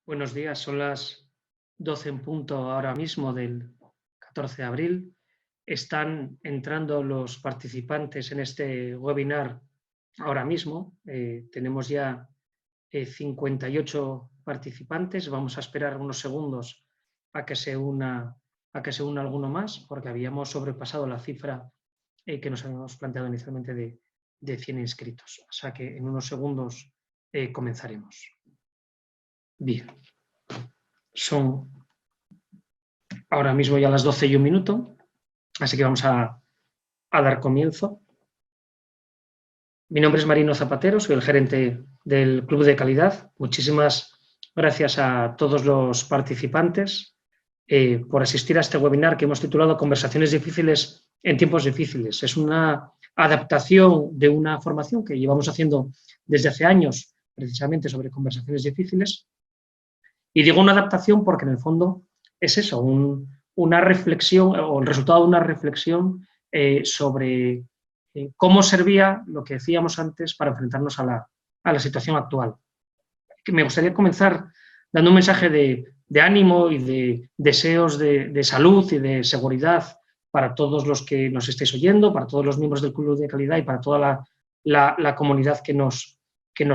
Buenos días, son las 12 en punto ahora mismo del 14 de abril. Están entrando los participantes en este webinar ahora mismo. Tenemos ya 58 participantes. Vamos a esperar unos segundos a que se una alguno más, porque habíamos sobrepasado la cifra que nos habíamos planteado inicialmente de 100 inscritos. O sea que en unos segundos comenzaremos. Bien. Son ahora mismo ya las 12 y un minuto, así que vamos a dar comienzo. Mi nombre es Marino Zapatero, soy el gerente del Club de Calidad. Muchísimas gracias a todos los participantes por asistir a este webinar que hemos titulado Conversaciones difíciles en tiempos difíciles. Es una adaptación de una formación que llevamos haciendo desde hace años, precisamente sobre conversaciones difíciles. Y digo una adaptación porque en el fondo es eso, una reflexión o el resultado de una reflexión sobre cómo servía lo que decíamos antes para enfrentarnos a la situación actual. Me gustaría comenzar dando un mensaje de ánimo y de deseos de salud y de seguridad para todos los que nos estéis oyendo, para todos los miembros del Club de Calidad y para toda la comunidad que nos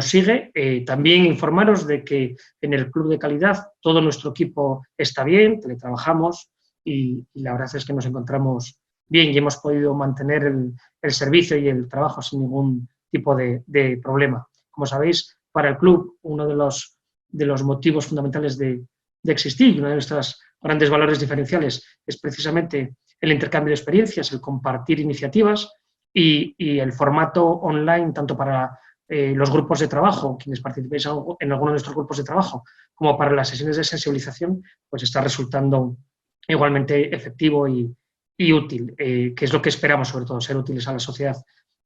sigue. También informaros de que en el Club de Calidad todo nuestro equipo está bien, teletrabajamos y la verdad es que nos encontramos bien y hemos podido mantener el servicio y el trabajo sin ningún tipo de problema. Como sabéis, para el club uno de los motivos fundamentales de existir y uno de nuestros grandes valores diferenciales es precisamente el intercambio de experiencias, el compartir iniciativas y el formato online tanto para los grupos de trabajo, quienes participéis en alguno de nuestros grupos de trabajo, como para las sesiones de sensibilización, pues está resultando igualmente efectivo y útil, que es lo que esperamos, sobre todo, ser útiles a la sociedad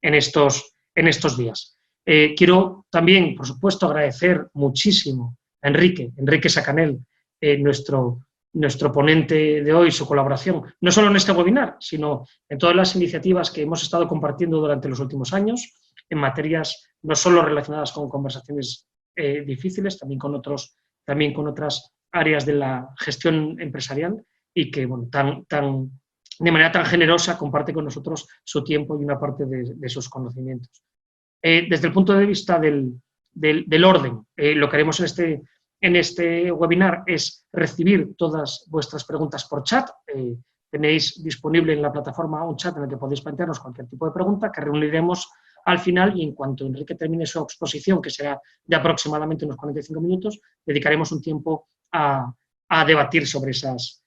en estos días. Quiero también, por supuesto, agradecer muchísimo a Enrique Sacanel, nuestro ponente de hoy, su colaboración, no solo en este webinar, sino en todas las iniciativas que hemos estado compartiendo durante los últimos años, en materias no solo relacionadas con conversaciones difíciles, también con otras áreas de la gestión empresarial y que, bueno, de manera tan generosa comparte con nosotros su tiempo y una parte de sus conocimientos. Desde el punto de vista del orden, lo que haremos en este webinar es recibir todas vuestras preguntas por chat. Tenéis disponible en la plataforma un chat en el que podéis plantearnos cualquier tipo de pregunta que reuniremos al final y en cuanto Enrique termine su exposición, que será de aproximadamente unos 45 minutos, dedicaremos un tiempo a debatir sobre esas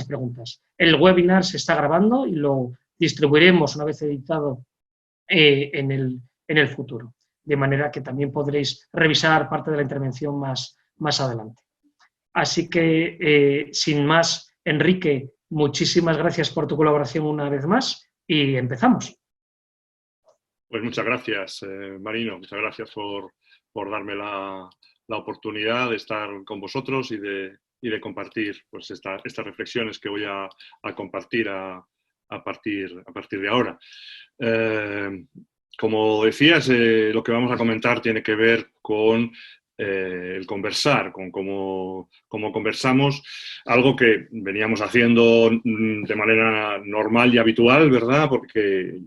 preguntas. El webinar se está grabando y lo distribuiremos una vez editado en el futuro, de manera que también podréis revisar parte de la intervención más adelante. Así que, sin más, Enrique, muchísimas gracias por tu colaboración una vez más y empezamos. Pues muchas gracias, Marino, muchas gracias por darme la oportunidad de estar con vosotros y de compartir pues, estas reflexiones que voy a compartir a partir de ahora. Como decías, lo que vamos a comentar tiene que ver con el conversar, con cómo conversamos, algo que veníamos haciendo de manera normal y habitual, ¿verdad? Porque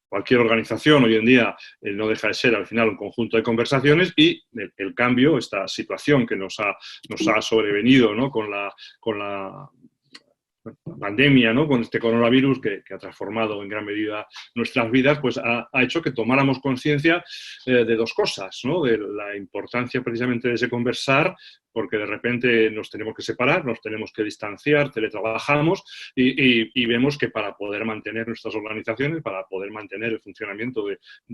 cualquier organización hoy en día no deja de ser al final un conjunto de conversaciones y el cambio, esta situación que nos ha sobrevenido, ¿no? con la pandemia, ¿no? Con este coronavirus que ha transformado en gran medida nuestras vidas, pues ha hecho que tomáramos conciencia de dos cosas, ¿no? De la importancia precisamente de ese conversar, porque de repente nos tenemos que separar, nos tenemos que distanciar, teletrabajamos y vemos que para poder mantener nuestras organizaciones, para poder mantener el funcionamiento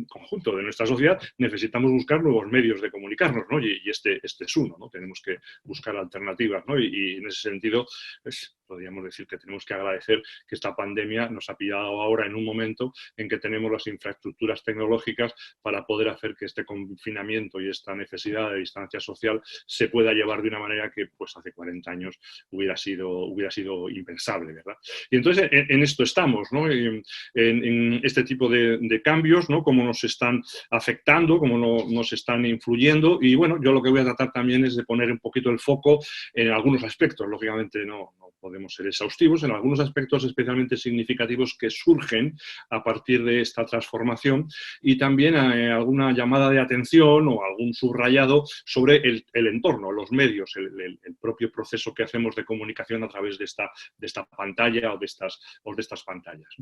conjunto de nuestra sociedad, necesitamos buscar nuevos medios de comunicarnos, ¿no? Y este es uno, ¿no? Tenemos que buscar alternativas, ¿no? Y en ese sentido, pues, podríamos decir que tenemos que agradecer que esta pandemia nos ha pillado ahora en un momento en que tenemos las infraestructuras tecnológicas para poder hacer que este confinamiento y esta necesidad de distancia social se pueda llevar llevar de una manera que pues hace 40 años hubiera sido impensable, ¿verdad? Y entonces en esto estamos, ¿no? En este tipo de cambios, ¿no? Cómo nos están afectando, cómo nos están influyendo, y bueno, yo lo que voy a tratar también es de poner un poquito el foco en algunos aspectos. Lógicamente no podemos ser exhaustivos, en algunos aspectos especialmente significativos que surgen a partir de esta transformación, y también alguna llamada de atención o algún subrayado sobre el entorno, los medios, el propio proceso que hacemos de comunicación a través de esta pantalla o de estas pantallas.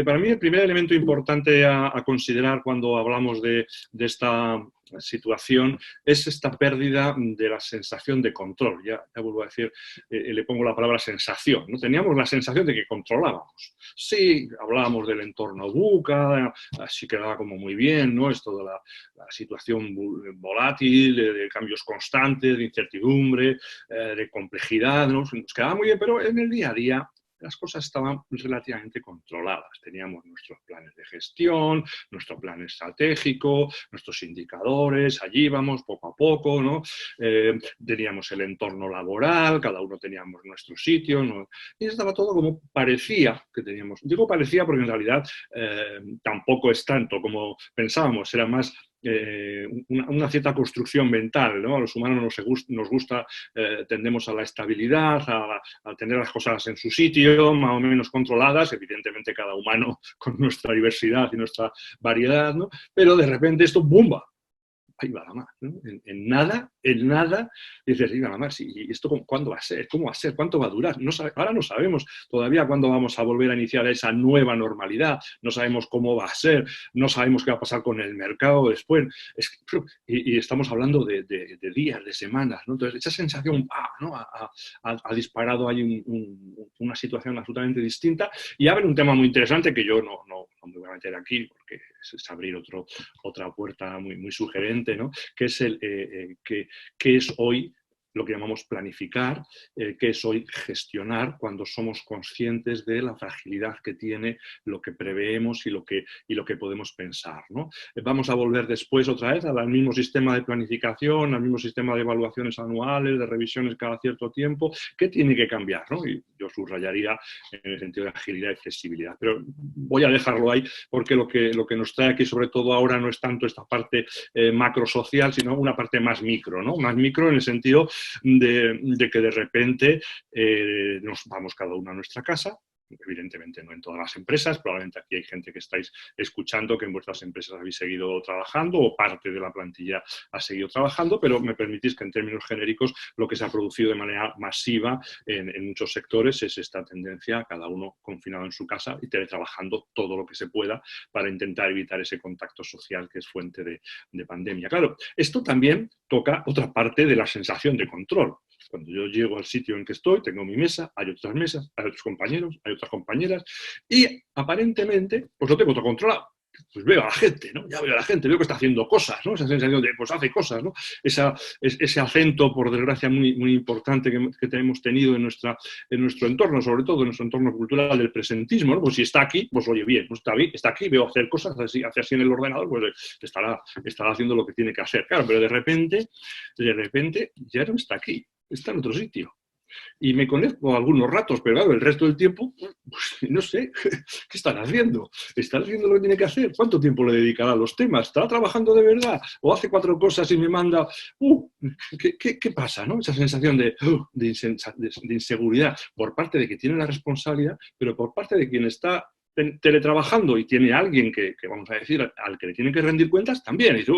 Para mí el primer elemento importante a considerar cuando hablamos de esta situación es esta pérdida de la sensación de control. Ya vuelvo a decir, le pongo la palabra sensación, ¿no? Teníamos la sensación de que controlábamos. Sí, hablábamos del entorno VUCA, así quedaba como muy bien, ¿no? Esto de la situación volátil, de cambios constantes, de incertidumbre, de complejidad, ¿no? Nos quedaba muy bien, pero en el día a día las cosas estaban relativamente controladas. Teníamos nuestros planes de gestión, nuestro plan estratégico, nuestros indicadores, allí íbamos poco a poco, ¿no? Teníamos el entorno laboral, cada uno teníamos nuestro sitio, ¿no? Y estaba todo como parecía que teníamos. Digo parecía porque en realidad tampoco es tanto como pensábamos, era más una cierta construcción mental, ¿no? A los humanos nos gusta, tendemos a la estabilidad, a tener las cosas en su sitio, más o menos controladas, evidentemente cada humano con nuestra diversidad y nuestra variedad, ¿no? Pero de repente esto ¡bumba! Ahí va la mar, ¿no? En nada, dices, ahí va la mar, ¿y esto cuándo va a ser? ¿Cómo va a ser? ¿Cuánto va a durar? Ahora no sabemos todavía cuándo vamos a volver a iniciar esa nueva normalidad, no sabemos cómo va a ser, no sabemos qué va a pasar con el mercado después, y estamos hablando de días, de semanas, ¿no? Entonces, esa sensación ¿no? ha disparado ahí una situación absolutamente distinta, y abre un tema muy interesante que yo no me voy a meter aquí, porque es abrir otra puerta muy, muy sugerente, ¿no? Que es que es hoy lo que llamamos planificar, que es hoy gestionar cuando somos conscientes de la fragilidad que tiene lo que preveemos y lo que podemos pensar, ¿no? Vamos a volver después otra vez al mismo sistema de planificación, al mismo sistema de evaluaciones anuales, de revisiones cada cierto tiempo. ¿Qué tiene que cambiar, ¿no? Y yo subrayaría en el sentido de agilidad y flexibilidad. Pero voy a dejarlo ahí porque lo que nos trae aquí sobre todo ahora no es tanto esta parte macrosocial, sino una parte más micro, ¿no? Más micro en el sentido de que de repente nos vamos cada uno a nuestra casa. Evidentemente no en todas las empresas, probablemente aquí hay gente que estáis escuchando que en vuestras empresas habéis seguido trabajando o parte de la plantilla ha seguido trabajando, pero me permitís que en términos genéricos lo que se ha producido de manera masiva en muchos sectores es esta tendencia a cada uno confinado en su casa y teletrabajando todo lo que se pueda para intentar evitar ese contacto social que es fuente de pandemia. Claro, esto también toca otra parte de la sensación de control. Cuando yo llego al sitio en que estoy, tengo mi mesa, hay otras mesas, hay otros compañeros, hay otras compañeras, y aparentemente, pues lo tengo todo controlado. Pues veo a la gente, ¿no? Ya veo a la gente, veo que está haciendo cosas, ¿no? Esa sensación de, pues hace cosas, ¿no? Ese acento, por desgracia, muy, muy importante que hemos tenido en nuestro entorno, sobre todo en nuestro entorno cultural del presentismo, ¿no? Pues si está aquí, pues oye, bien, pues está aquí, veo hacer cosas, hace así en el ordenador, pues estará haciendo lo que tiene que hacer. Claro, pero de repente ya no está aquí, está en otro sitio. Y me conecto algunos ratos, pero claro, el resto del tiempo, pues, no sé, ¿qué estará haciendo? ¿Estará haciendo lo que tiene que hacer? ¿Cuánto tiempo le dedicará a los temas? ¿Estará trabajando de verdad? ¿O hace 4 cosas y me manda, ¿qué pasa? ¿No? Esa sensación de inseguridad por parte de que tiene la responsabilidad, pero por parte de quien está teletrabajando y tiene a alguien que vamos a decir, al que le tienen que rendir cuentas, también. Y dice,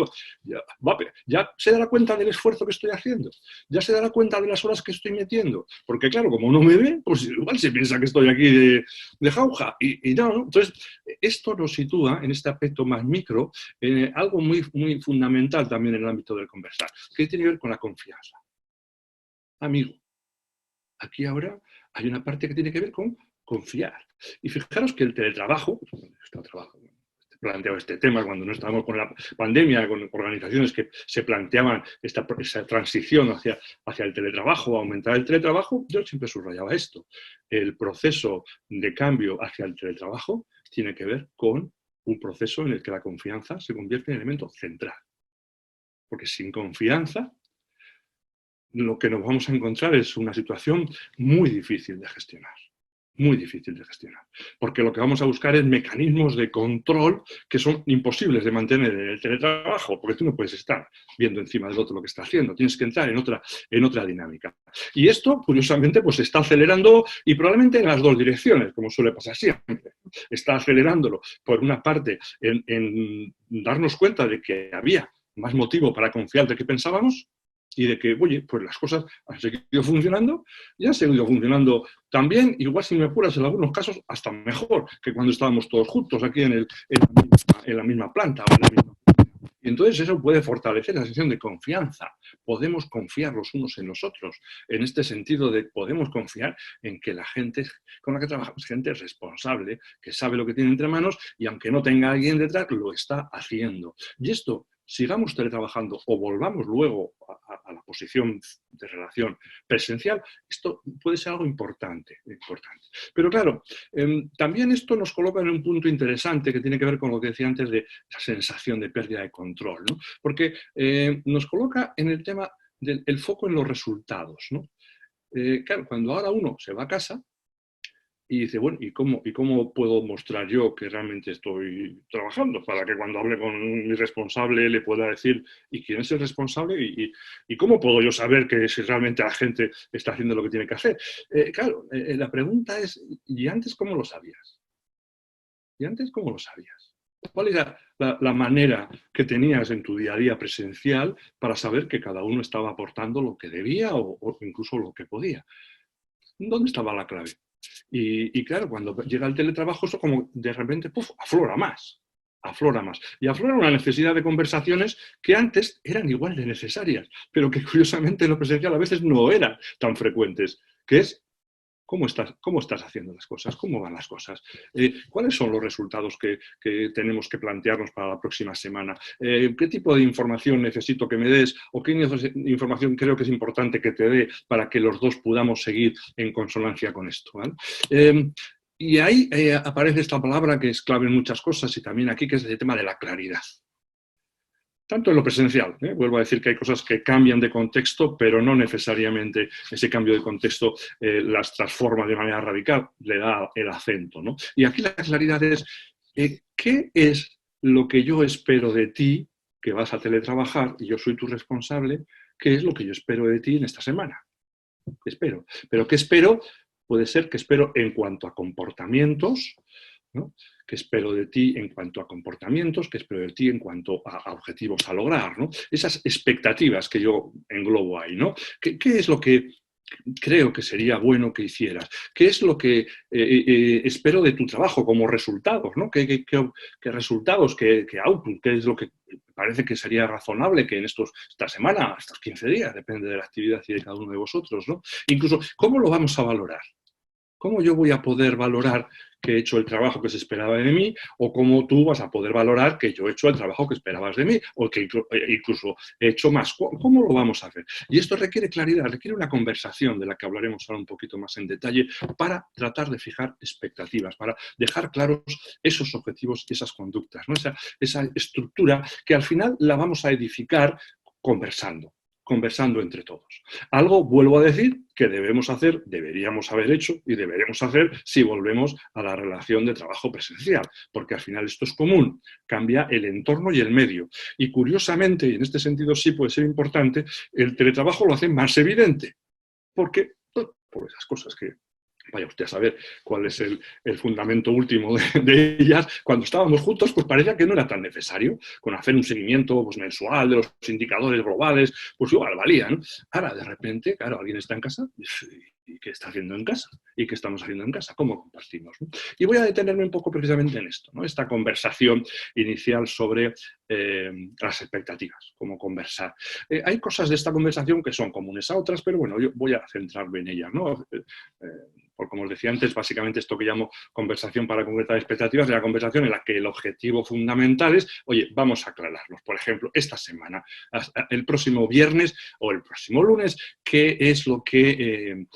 ya se dará cuenta del esfuerzo que estoy haciendo, ya se dará cuenta de las horas que estoy metiendo, porque claro, como no me ve, pues igual se piensa que estoy aquí de jauja, y no. Entonces, esto nos sitúa en este aspecto más micro, en algo muy, muy fundamental también en el ámbito del conversar, que tiene que ver con la confianza. Amigo, aquí ahora hay una parte que tiene que ver con confiar. Y fijaros que el teletrabajo, planteado este tema cuando no estábamos con la pandemia, con organizaciones que se planteaban esa transición hacia el teletrabajo, aumentar el teletrabajo, yo siempre subrayaba esto. El proceso de cambio hacia el teletrabajo tiene que ver con un proceso en el que la confianza se convierte en elemento central. Porque sin confianza lo que nos vamos a encontrar es una situación muy difícil de gestionar. Muy difícil de gestionar, porque lo que vamos a buscar es mecanismos de control que son imposibles de mantener en el teletrabajo, porque tú no puedes estar viendo encima del otro lo que está haciendo, tienes que entrar en otra dinámica. Y esto, curiosamente, pues se está acelerando y probablemente en las dos direcciones, como suele pasar siempre. Está acelerándolo, por una parte, en darnos cuenta de que había más motivo para confiar de que pensábamos, y de que, oye, pues las cosas han seguido funcionando y han seguido funcionando también, igual si me apuras en algunos casos, hasta mejor que cuando estábamos todos juntos aquí en la misma planta o en la misma. Y entonces eso puede fortalecer la sensación de confianza. Podemos confiar los unos en los otros, en este sentido de podemos confiar en que la gente con la que trabajamos, gente responsable, que sabe lo que tiene entre manos y aunque no tenga alguien detrás, lo está haciendo. Y esto, sigamos teletrabajando o volvamos luego a la posición de relación presencial, esto puede ser algo importante. Pero claro, también esto nos coloca en un punto interesante que tiene que ver con lo que decía antes de la sensación de pérdida de control, ¿no? Porque nos coloca en el tema del foco en los resultados, ¿no? Claro, cuando ahora uno se va a casa, y dice, bueno, ¿y cómo puedo mostrar yo que realmente estoy trabajando? Para que cuando hable con mi responsable le pueda decir, ¿y quién es el responsable? ¿Y cómo puedo yo saber que si realmente la gente está haciendo lo que tiene que hacer? Claro, la pregunta es, ¿y antes cómo lo sabías? ¿Y antes cómo lo sabías? ¿Cuál era la manera que tenías en tu día a día presencial para saber que cada uno estaba aportando lo que debía o incluso lo que podía? ¿Dónde estaba la clave? Y claro, cuando llega el teletrabajo, eso como de repente, ¡puf!, aflora más. Aflora más. Y aflora una necesidad de conversaciones que antes eran igual de necesarias, pero que curiosamente en lo presencial a veces no eran tan frecuentes, que es ¿cómo estás haciendo las cosas? ¿Cómo van las cosas? ¿Cuáles son los resultados que tenemos que plantearnos para la próxima semana? ¿Qué tipo de información necesito que me des? ¿O qué información creo que es importante que te dé para que los dos podamos seguir en consonancia con esto? ¿Vale? Y ahí aparece esta palabra que es clave en muchas cosas y también aquí, que es el tema de la claridad. Tanto en lo presencial, vuelvo a decir que hay cosas que cambian de contexto, pero no necesariamente ese cambio de contexto las transforma de manera radical, le da el acento, ¿no? Y aquí la claridad es, ¿qué es lo que yo espero de ti, que vas a teletrabajar y yo soy tu responsable? ¿Qué es lo que yo espero de ti en esta semana? ¿Qué espero? Pero ¿qué espero? Puede ser que espero en cuanto a comportamientos, ¿no? ¿Qué espero de ti en cuanto a comportamientos? ¿Qué espero de ti en cuanto a objetivos a lograr? ¿No? Esas expectativas que yo englobo ahí, ¿no? ¿Qué es lo que creo que sería bueno que hicieras? ¿Qué es lo que espero de tu trabajo como resultados? ¿No? ¿Qué resultados, qué output, qué es lo que parece que sería razonable que en esta semana, estos 15 días, depende de la actividad y de cada uno de vosotros, ¿no? Incluso, ¿cómo lo vamos a valorar? ¿Cómo yo voy a poder valorar que he hecho el trabajo que se esperaba de mí? ¿O cómo tú vas a poder valorar que yo he hecho el trabajo que esperabas de mí? ¿O que incluso he hecho más? ¿Cómo lo vamos a hacer? Y esto requiere claridad, requiere una conversación de la que hablaremos ahora un poquito más en detalle para tratar de fijar expectativas, para dejar claros esos objetivos y esas conductas, ¿no? Esa estructura que al final la vamos a edificar conversando entre todos. Algo, vuelvo a decir, que debemos hacer, deberíamos haber hecho y deberemos hacer si volvemos a la relación de trabajo presencial, porque al final esto es común, cambia el entorno y el medio. Y curiosamente, y en este sentido sí puede ser importante, el teletrabajo lo hace más evidente, porque por esas cosas que vaya usted a saber cuál es el fundamento último de ellas. Cuando estábamos juntos, pues parecía que no era tan necesario, con hacer un seguimiento pues, mensual de los indicadores globales, pues igual valía, ¿no? Ahora, de repente, claro, alguien está en casa, ¿y qué está haciendo en casa? ¿Y qué estamos haciendo en casa? ¿Cómo compartimos? ¿No? Y voy a detenerme un poco precisamente en esto, ¿no? Esta conversación inicial sobre las expectativas, cómo conversar. Hay cosas de esta conversación que son comunes a otras, pero bueno, yo voy a centrarme en ellas, ¿no? como os decía antes, básicamente esto que llamo conversación para concretar expectativas, es la conversación en la que el objetivo fundamental es, oye, vamos a aclararlos. Por ejemplo, esta semana, el próximo viernes o el próximo lunes, ¿qué es lo que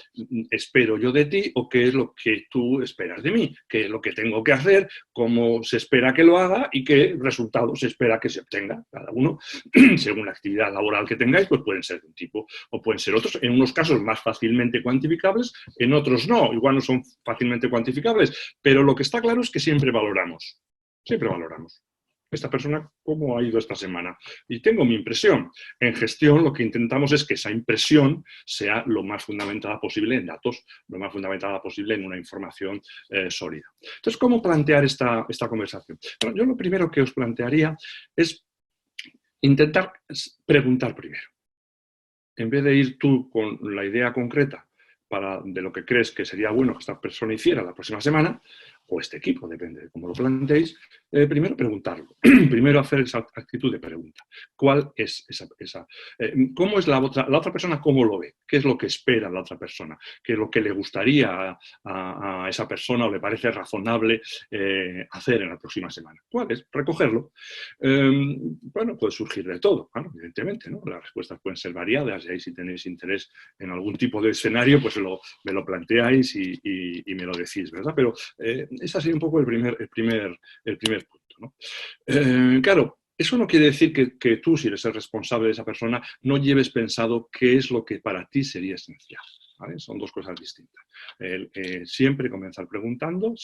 espero yo de ti o qué es lo que tú esperas de mí? ¿Qué es lo que tengo que hacer? ¿Cómo se espera que lo haga? ¿Y qué resultados se espera que se obtenga? Cada uno, según la actividad laboral que tengáis, pues pueden ser de un tipo o pueden ser otros. En unos casos más fácilmente cuantificables, en otros no. Igual no son fácilmente cuantificables, pero lo que está claro es que siempre valoramos. Siempre valoramos. Esta persona, ¿cómo ha ido esta semana? Y tengo mi impresión. En gestión lo que intentamos es que esa impresión sea lo más fundamentada posible en datos, lo más fundamentada posible en una información sólida. Entonces, ¿cómo plantear esta conversación? Bueno, yo lo primero que os plantearía es intentar preguntar primero. En vez de ir tú con la idea concreta de lo que crees que sería bueno que esta persona hiciera la próxima semana, o este equipo, depende de cómo lo planteéis, primero preguntarlo, primero hacer esa actitud de pregunta. ¿Cuál es esa cómo es la otra persona, cómo lo ve? ¿Qué es lo que espera la otra persona? ¿Qué es lo que le gustaría a esa persona o le parece razonable hacer en la próxima semana? ¿Cuál es? Recogerlo. Bueno, puede surgir de todo, claro, evidentemente, ¿no? Las respuestas pueden ser variadas y ahí si tenéis interés en algún tipo de escenario, pues me lo planteáis y me lo decís, ¿verdad? Pero ese sería un poco el primer punto, ¿no? Claro, eso no quiere decir que tú, si eres el responsable de esa persona, no lleves pensado qué es lo que para ti sería esencial, ¿vale? Son dos cosas distintas. Siempre comenzar preguntando,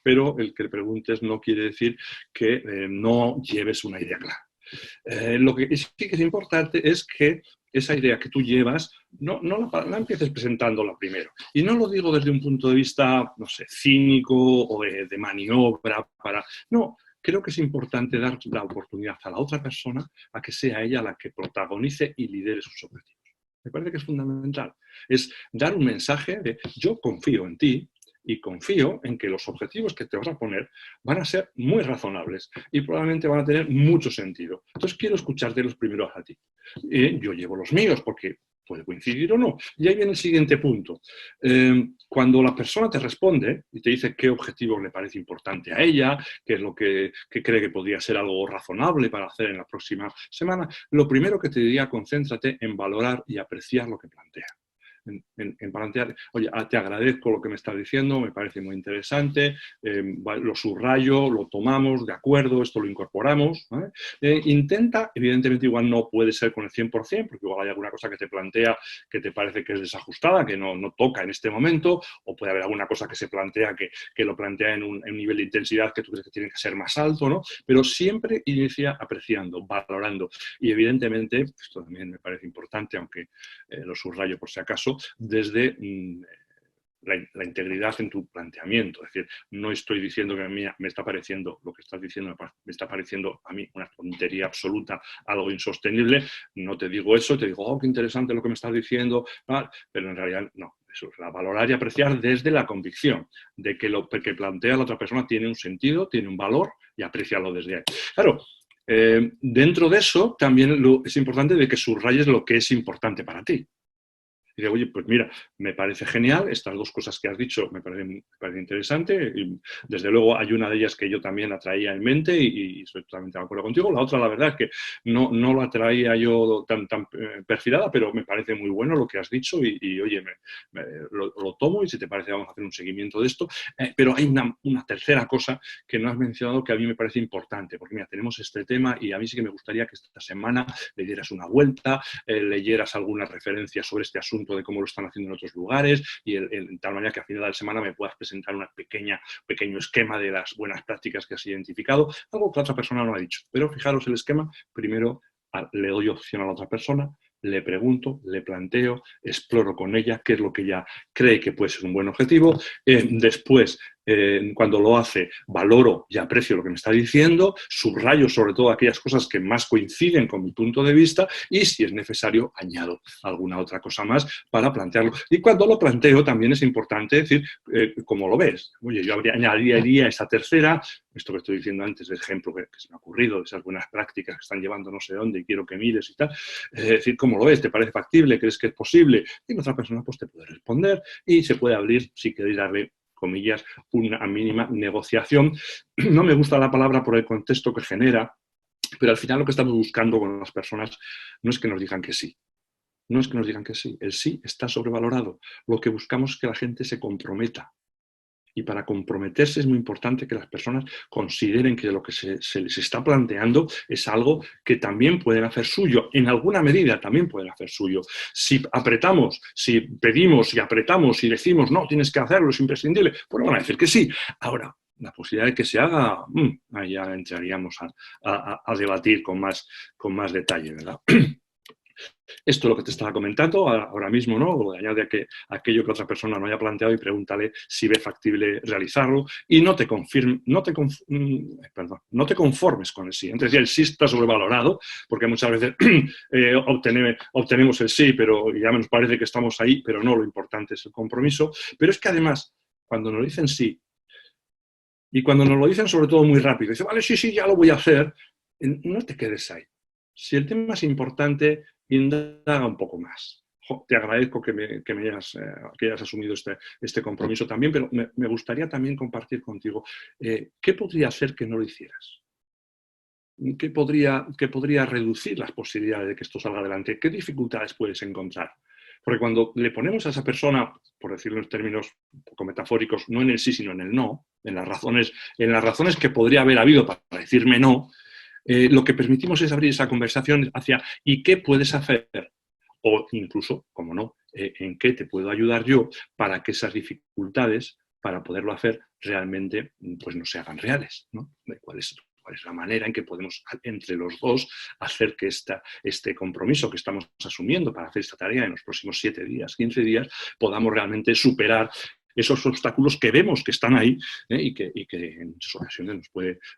pero el que preguntes no quiere decir que no lleves una idea clara. Lo que sí que es importante es que esa idea que tú llevas no la empieces presentándola primero. Y no lo digo desde un punto de vista, no sé, cínico o de maniobra. No, creo que es importante dar la oportunidad a la otra persona a que sea ella la que protagonice y lidere sus objetivos. Me parece que es fundamental. Es dar un mensaje de yo confío en ti, y confío en que los objetivos que te vas a poner van a ser muy razonables y probablemente van a tener mucho sentido. Entonces quiero escucharte los primeros a ti. Yo llevo los míos porque puede coincidir o no. Y ahí viene el siguiente punto. Cuando la persona te responde y te dice qué objetivo le parece importante a ella, qué es lo que cree que podría ser algo razonable para hacer en la próxima semana, lo primero que te diría, concéntrate en valorar y apreciar lo que plantea. En plantear, oye, te agradezco lo que me estás diciendo, me parece muy interesante, lo subrayo, lo tomamos, de acuerdo, esto lo incorporamos, ¿vale? Intenta, evidentemente igual no puede ser con el 100%, porque igual hay alguna cosa que te plantea que te parece que es desajustada, que no toca en este momento, o puede haber alguna cosa que se plantea que lo plantea en un nivel de intensidad que tú crees que tiene que ser más alto, ¿no? Pero siempre inicia apreciando, valorando, y evidentemente, esto también me parece importante, aunque lo subrayo por si acaso, desde la integridad en tu planteamiento. Es decir, no estoy diciendo que a mí me está pareciendo, lo que estás diciendo me está pareciendo a mí una tontería absoluta, algo insostenible. No te digo eso, te digo, oh, qué interesante lo que me estás diciendo, pero en realidad no. Eso es la valorar y apreciar desde la convicción de que lo que plantea la otra persona tiene un sentido, tiene un valor y apreciarlo desde ahí. Claro, dentro de eso también es importante de que subrayes lo que es importante para ti. Y digo, oye, pues mira, me parece genial, estas dos cosas que has dicho me parece interesante. Y desde luego hay una de ellas que yo también la traía en mente y estoy totalmente de acuerdo contigo. La otra, la verdad, es que no la traía yo tan perfilada, pero me parece muy bueno lo que has dicho y oye, lo tomo y si te parece vamos a hacer un seguimiento de esto. Pero hay una tercera cosa que no has mencionado que a mí me parece importante, porque mira, tenemos este tema y a mí sí que me gustaría que esta semana le dieras una vuelta, leyeras alguna referencia sobre este asunto de cómo lo están haciendo en otros lugares y de tal manera que a final de la semana me puedas presentar un pequeño esquema de las buenas prácticas que has identificado, algo que la otra persona no ha dicho. Pero fijaros el esquema, primero le doy opción a la otra persona, le pregunto, le planteo, exploro con ella qué es lo que ella cree que puede ser un buen objetivo, después cuando lo hace, valoro y aprecio lo que me está diciendo, subrayo sobre todo aquellas cosas que más coinciden con mi punto de vista y, si es necesario, añado alguna otra cosa más para plantearlo. Y cuando lo planteo también es importante decir cómo lo ves. Oye, yo añadiría esa tercera, esto que estoy diciendo antes, de ejemplo que se me ha ocurrido, de esas buenas prácticas que están llevando no sé dónde y quiero que mires y tal. Es decir, ¿cómo lo ves? ¿Te parece factible? ¿Crees que es posible? Y otra persona pues te puede responder y se puede abrir, si queréis darle, comillas, una mínima negociación. No me gusta la palabra por el contexto que genera, pero al final lo que estamos buscando con las personas no es que nos digan que sí. No es que nos digan que sí. El sí está sobrevalorado. Lo que buscamos es que la gente se comprometa. Y para comprometerse es muy importante que las personas consideren que lo que se les está planteando es algo que también pueden hacer suyo. En alguna medida también pueden hacer suyo. Si apretamos, si pedimos y apretamos y decimos no, tienes que hacerlo, es imprescindible, pues van a decir que sí. Ahora, la posibilidad de que se haga, ahí ya entraríamos a debatir con más detalle, ¿verdad? Esto es lo que te estaba comentando ahora mismo, ¿no? Añade aquello que otra persona no haya planteado y pregúntale si ve factible realizarlo y no te conformes con el sí. Entonces, el sí está sobrevalorado, porque muchas veces obtenemos el sí, pero ya nos parece que estamos ahí, pero no, lo importante es el compromiso. Pero es que además, cuando nos dicen sí, y cuando nos lo dicen sobre todo muy rápido, dicen, vale, sí, ya lo voy a hacer, no te quedes ahí. Si el tema es importante, indaga un poco más. Te agradezco que hayas asumido este compromiso también, pero me gustaría también compartir contigo qué podría hacer que no lo hicieras. ¿Qué podría reducir las posibilidades de que esto salga adelante? ¿Qué dificultades puedes encontrar? Porque cuando le ponemos a esa persona, por decirlo en términos un poco metafóricos, no en el sí, sino en el no, en las razones que podría haber habido para decirme no, lo que permitimos es abrir esa conversación hacia ¿y qué puedes hacer? O incluso, como no, ¿en qué te puedo ayudar yo para que esas dificultades, para poderlo hacer, realmente pues no se hagan reales, ¿no? ¿Cuál es la manera en que podemos, entre los dos, hacer que este compromiso que estamos asumiendo para hacer esta tarea en los próximos 7 días, 15 días, podamos realmente superar esos obstáculos que vemos que están ahí y que en muchas ocasiones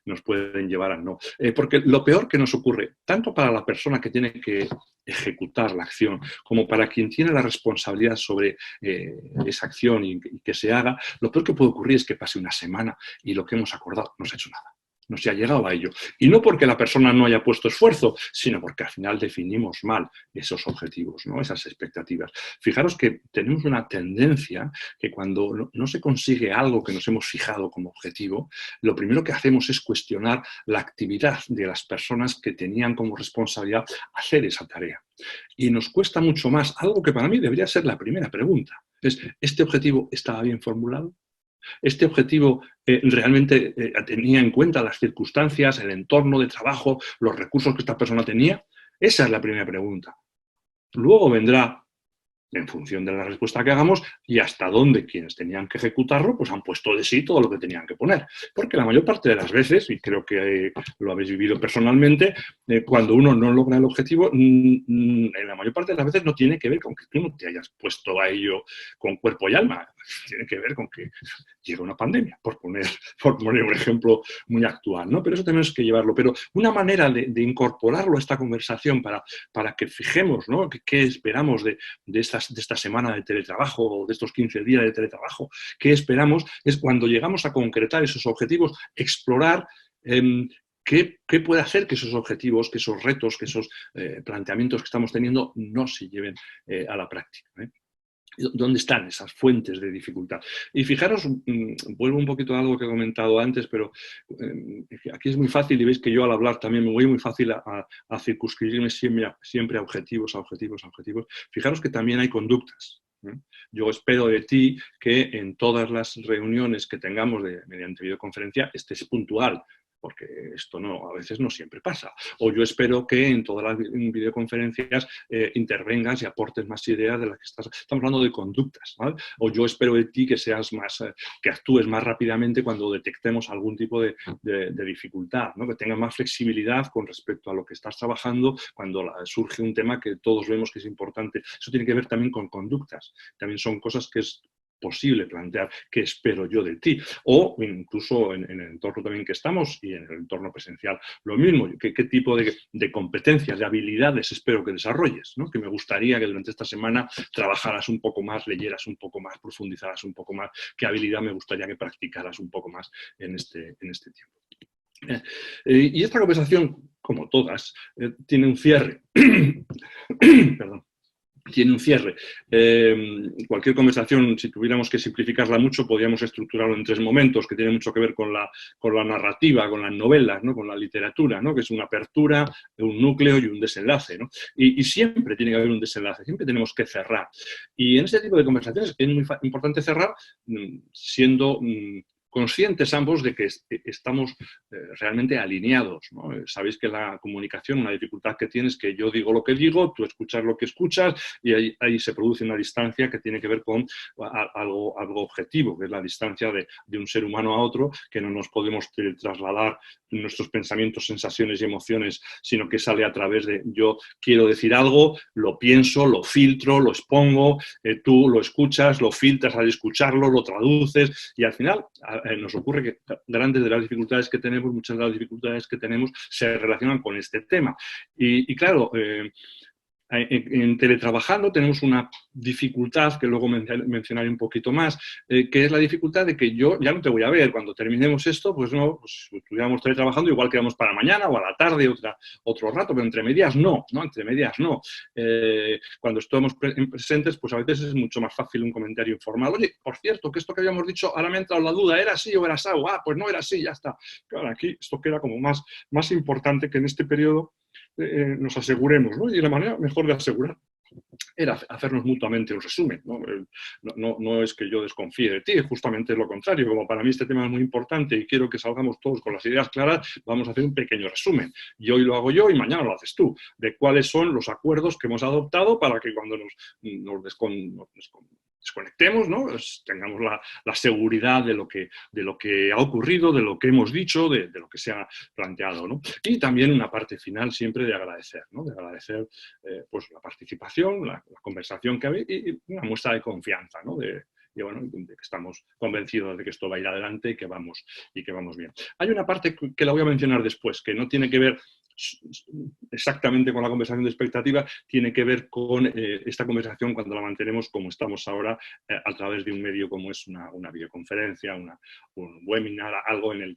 nos pueden llevar al no. Porque lo peor que nos ocurre, tanto para la persona que tiene que ejecutar la acción, como para quien tiene la responsabilidad sobre esa acción y que se haga, lo peor que puede ocurrir es que pase una semana y lo que hemos acordado no se ha hecho nada. No se ha llegado a ello. Y no porque la persona no haya puesto esfuerzo, sino porque al final definimos mal esos objetivos, ¿no? Esas expectativas. Fijaros que tenemos una tendencia que cuando no se consigue algo que nos hemos fijado como objetivo, lo primero que hacemos es cuestionar la actividad de las personas que tenían como responsabilidad hacer esa tarea. Y nos cuesta mucho más, algo que para mí debería ser la primera pregunta. ¿Este objetivo estaba bien formulado? ¿Este objetivo realmente tenía en cuenta las circunstancias, el entorno de trabajo, los recursos que esta persona tenía? Esa es la primera pregunta. Luego vendrá, en función de la respuesta que hagamos, y hasta dónde quienes tenían que ejecutarlo, pues han puesto de sí todo lo que tenían que poner. Porque la mayor parte de las veces, y creo que lo habéis vivido personalmente, cuando uno no logra el objetivo, en la mayor parte de las veces no tiene que ver con que tú no te hayas puesto a ello con cuerpo y alma. Tiene que ver con que llega una pandemia, por poner un ejemplo muy actual, ¿no? Pero eso tenemos que llevarlo. Pero una manera de incorporarlo a esta conversación para que fijemos, ¿no?, qué esperamos de esta semana de teletrabajo o de estos 15 días de teletrabajo, qué esperamos, es cuando llegamos a concretar esos objetivos, explorar qué puede hacer que esos objetivos, que esos retos, que esos planteamientos que estamos teniendo no se lleven a la práctica, ¿eh? ¿Dónde están esas fuentes de dificultad? Y fijaros, vuelvo un poquito a algo que he comentado antes, pero aquí es muy fácil, y veis que yo al hablar también me voy muy fácil a circunscribirme siempre a objetivos. Fijaros que también hay conductas. Yo espero de ti que en todas las reuniones que tengamos mediante videoconferencia estés puntual, porque esto a veces no siempre pasa. O yo espero que en todas las videoconferencias intervengas y aportes más ideas de las que estamos hablando de conductas, ¿vale? O yo espero de ti que seas que actúes más rápidamente cuando detectemos algún tipo de dificultad, ¿no? Que tengas más flexibilidad con respecto a lo que estás trabajando cuando surge un tema que todos vemos que es importante. Eso tiene que ver también con conductas. También son cosas que es posible plantear qué espero yo de ti, o incluso en el entorno también que estamos y en el entorno presencial lo mismo, qué tipo de competencias, de habilidades espero que desarrolles, ¿no? Que me gustaría que durante esta semana trabajaras un poco más, leyeras un poco más, profundizaras un poco más, qué habilidad me gustaría que practicaras un poco más en este tiempo. Y esta conversación, como todas, tiene un cierre. Perdón. Tiene un cierre. Cualquier conversación, si tuviéramos que simplificarla mucho, podríamos estructurarlo en 3 momentos, que tienen mucho que ver con la narrativa, con las novelas, ¿no? Con la literatura, ¿no? Que es una apertura, un núcleo y un desenlace, ¿no? Y siempre tiene que haber un desenlace, siempre tenemos que cerrar. Y en este tipo de conversaciones es muy importante cerrar siendo conscientes ambos de que estamos realmente alineados, ¿no? Sabéis que la comunicación, una dificultad que tiene es que yo digo lo que digo, tú escuchas lo que escuchas y ahí se produce una distancia que tiene que ver con algo objetivo, que es la distancia de un ser humano a otro, que no nos podemos trasladar nuestros pensamientos, sensaciones y emociones, sino que sale a través de yo quiero decir algo, lo pienso, lo filtro, lo expongo, tú lo escuchas, lo filtras al escucharlo, lo traduces y al final nos ocurre que grandes de las dificultades que tenemos, muchas de las dificultades que tenemos se relacionan con este tema. Y claro, en teletrabajando tenemos una dificultad que luego mencionaré un poquito más, que es la dificultad de que yo ya no te voy a ver. Cuando terminemos esto, pues no, pues estuviéramos teletrabajando, igual quedamos para mañana o a la tarde otro rato, pero entre medias no, entre medias no. Cuando estamos presentes, pues a veces es mucho más fácil un comentario informal. Oye, por cierto, que esto que habíamos dicho, ahora me ha entrado la duda, ¿era así o era así? Pues no era así, ya está. Claro, aquí esto queda como más importante que en este periodo nos aseguremos, ¿no? Y la manera mejor de asegurar era hacernos mutuamente un resumen, ¿no? No es que yo desconfíe de ti, justamente es lo contrario. Como para mí este tema es muy importante y quiero que salgamos todos con las ideas claras, vamos a hacer un pequeño resumen. Y hoy lo hago yo y mañana lo haces tú, de cuáles son los acuerdos que hemos adoptado para que cuando nos desconectemos, ¿no? Pues tengamos la seguridad de lo que ha ocurrido, de lo que hemos dicho, de lo que se ha planteado, ¿no? Y también una parte final siempre de agradecer, ¿no? De agradecer pues la participación, la conversación que había y una muestra de confianza, ¿no? De que estamos convencidos de que esto va a ir adelante y que vamos bien. Hay una parte que la voy a mencionar después, que no tiene que ver exactamente con la conversación de expectativa, tiene que ver con esta conversación cuando la mantenemos como estamos ahora a través de un medio como es una videoconferencia, un webinar, algo en el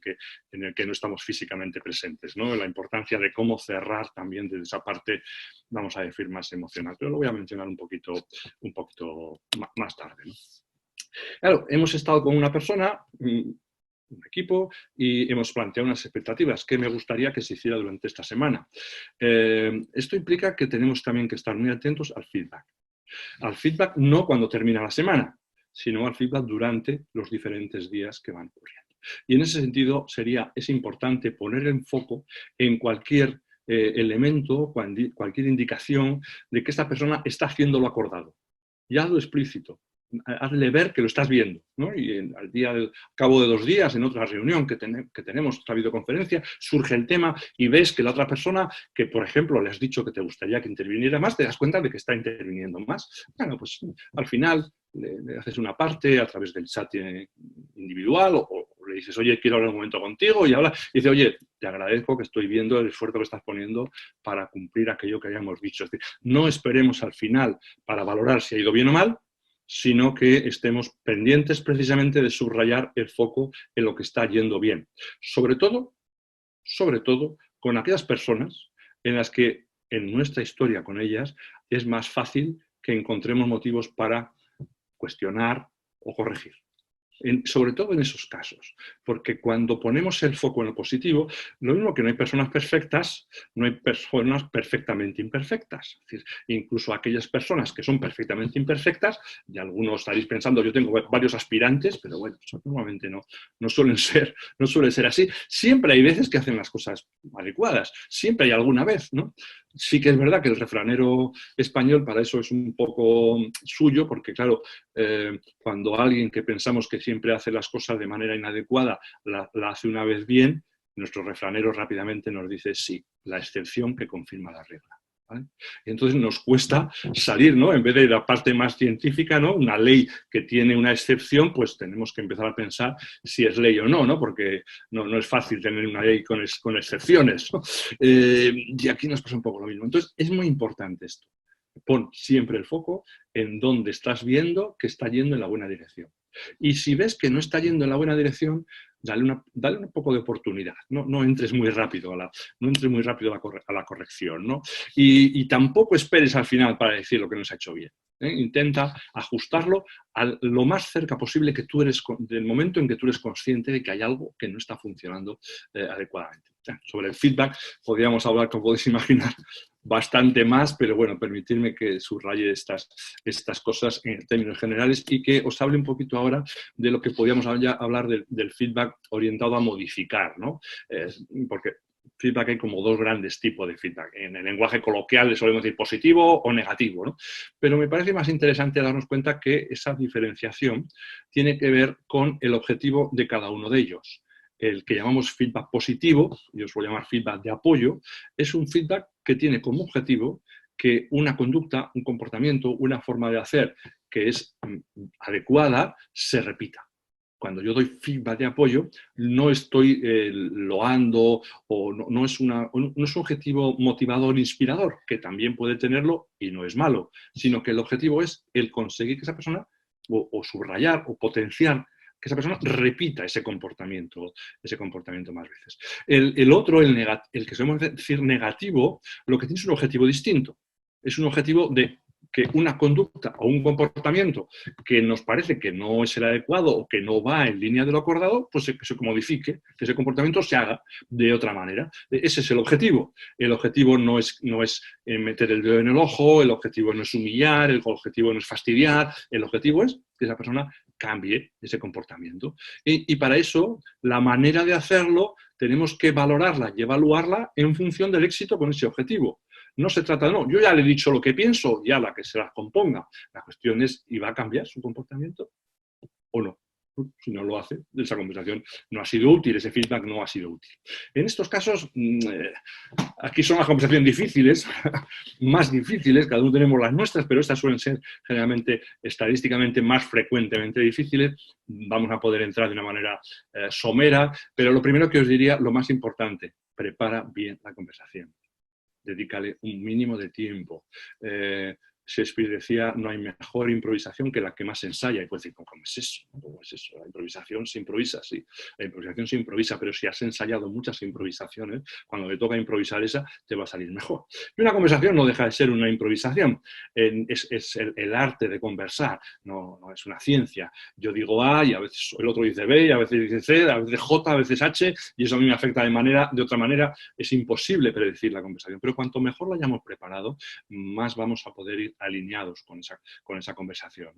que no estamos físicamente presentes, ¿no? La importancia de cómo cerrar también desde esa parte, vamos a decir, más emocional, pero lo voy a mencionar un poquito más tarde, ¿no? Claro, hemos estado con una persona, un equipo, y hemos planteado unas expectativas que me gustaría que se hiciera durante esta semana. Esto implica que tenemos también que estar muy atentos al feedback. Al feedback no cuando termina la semana, sino al feedback durante los diferentes días que van ocurriendo. Y en ese sentido es importante poner el foco en cualquier elemento, cualquier indicación de que esta persona está haciendo lo acordado. Y hazlo explícito. Hazle ver que lo estás viendo, ¿no? Y al cabo de 2 días, en otra reunión que tenemos, otra videoconferencia, surge el tema y ves que la otra persona, que por ejemplo le has dicho que te gustaría que interviniera más, te das cuenta de que está interviniendo más. Bueno, pues al final le haces una parte a través del chat individual o le dices, oye, quiero hablar un momento contigo y dice, oye, te agradezco que estoy viendo el esfuerzo que estás poniendo para cumplir aquello que habíamos dicho. Es decir, no esperemos al final para valorar si ha ido bien o mal, sino que estemos pendientes precisamente de subrayar el foco en lo que está yendo bien. Sobre todo, con aquellas personas en las que en nuestra historia con ellas es más fácil que encontremos motivos para cuestionar o corregir. Sobre todo en esos casos, porque cuando ponemos el foco en lo positivo, lo mismo que no hay personas perfectas, no hay personas perfectamente imperfectas. Es decir, incluso aquellas personas que son perfectamente imperfectas, y algunos estaréis pensando, yo tengo varios aspirantes, pero bueno, normalmente no suele ser así. Siempre hay veces que hacen las cosas adecuadas, siempre hay alguna vez, ¿no? Sí que es verdad que el refranero español para eso es un poco suyo, porque claro, cuando alguien que pensamos que siempre hace las cosas de manera inadecuada la hace una vez bien, nuestro refranero rápidamente nos dice sí, la excepción que confirma la regla. ¿vale? Y entonces nos cuesta salir, ¿no? En vez de la parte más científica, ¿no? Una ley que tiene una excepción, pues tenemos que empezar a pensar si es ley o no, ¿no? Porque no es fácil tener una ley con excepciones, ¿no? Y aquí nos pasa un poco lo mismo. Entonces, es muy importante esto. Pon siempre el foco en donde estás viendo que está yendo en la buena dirección. Y si ves que no está yendo en la buena dirección, dale un poco de oportunidad. No entres muy rápido no entres muy rápido a la corrección, ¿no? Y tampoco esperes al final para decir lo que no se ha hecho bien. Intenta ajustarlo a lo más cerca posible que tú eres, del momento en que tú eres consciente de que hay algo que no está funcionando adecuadamente. Sobre el feedback podríamos hablar, como podéis imaginar, bastante más, pero bueno, permitidme que subraye estas cosas en términos generales y que os hable un poquito ahora de lo que podríamos hablar del feedback orientado a modificar, ¿no? Porque feedback hay como dos grandes tipos de feedback. En el lenguaje coloquial le solemos decir positivo o negativo, ¿no? Pero me parece más interesante darnos cuenta que esa diferenciación tiene que ver con el objetivo de cada uno de ellos. El que llamamos feedback positivo, yo os voy a llamar feedback de apoyo, es un feedback que tiene como objetivo que una conducta, un comportamiento, una forma de hacer que es adecuada, se repita. Cuando yo doy feedback de apoyo, no estoy loando o no es un objetivo motivador, inspirador, que también puede tenerlo y no es malo, sino que el objetivo es el conseguir que esa persona o subrayar o potenciar que esa persona repita ese comportamiento más veces. El otro, el que solemos decir negativo, lo que tiene es un objetivo distinto. Es un objetivo de que una conducta o un comportamiento que nos parece que no es el adecuado o que no va en línea de lo acordado, pues que se modifique, que ese comportamiento se haga de otra manera. Ese es el objetivo. El objetivo no es meter el dedo en el ojo, el objetivo no es humillar, el objetivo no es fastidiar, el objetivo es que esa persona cambie ese comportamiento. Y para eso, la manera de hacerlo, tenemos que valorarla y evaluarla en función del éxito con ese objetivo. No se trata, yo ya le he dicho lo que pienso, ya la que se las componga. La cuestión es, ¿y va a cambiar su comportamiento o no? Si no lo hace, esa conversación no ha sido útil, ese feedback no ha sido útil. En estos casos, aquí son las conversaciones difíciles, más difíciles, cada uno tenemos las nuestras, pero estas suelen ser generalmente, estadísticamente, más frecuentemente difíciles. Vamos a poder entrar de una manera somera, pero lo primero que os diría, lo más importante, prepara bien la conversación. Dedícale un mínimo de tiempo. Shakespeare decía, no hay mejor improvisación que la que más se ensaya. Y puedes decir, ¿cómo es eso? ¿Cómo es eso? La improvisación se improvisa, sí. La improvisación se improvisa, pero si has ensayado muchas improvisaciones, cuando te toca improvisar esa, te va a salir mejor. Y una conversación no deja de ser una improvisación. Es el arte de conversar, no es una ciencia. Yo digo A y a veces el otro dice B, y a veces dice C, a veces J, a veces H, y eso a mí me afecta de otra manera. Es imposible predecir la conversación. Pero cuanto mejor la hayamos preparado, más vamos a poder ir alineados con esa conversación.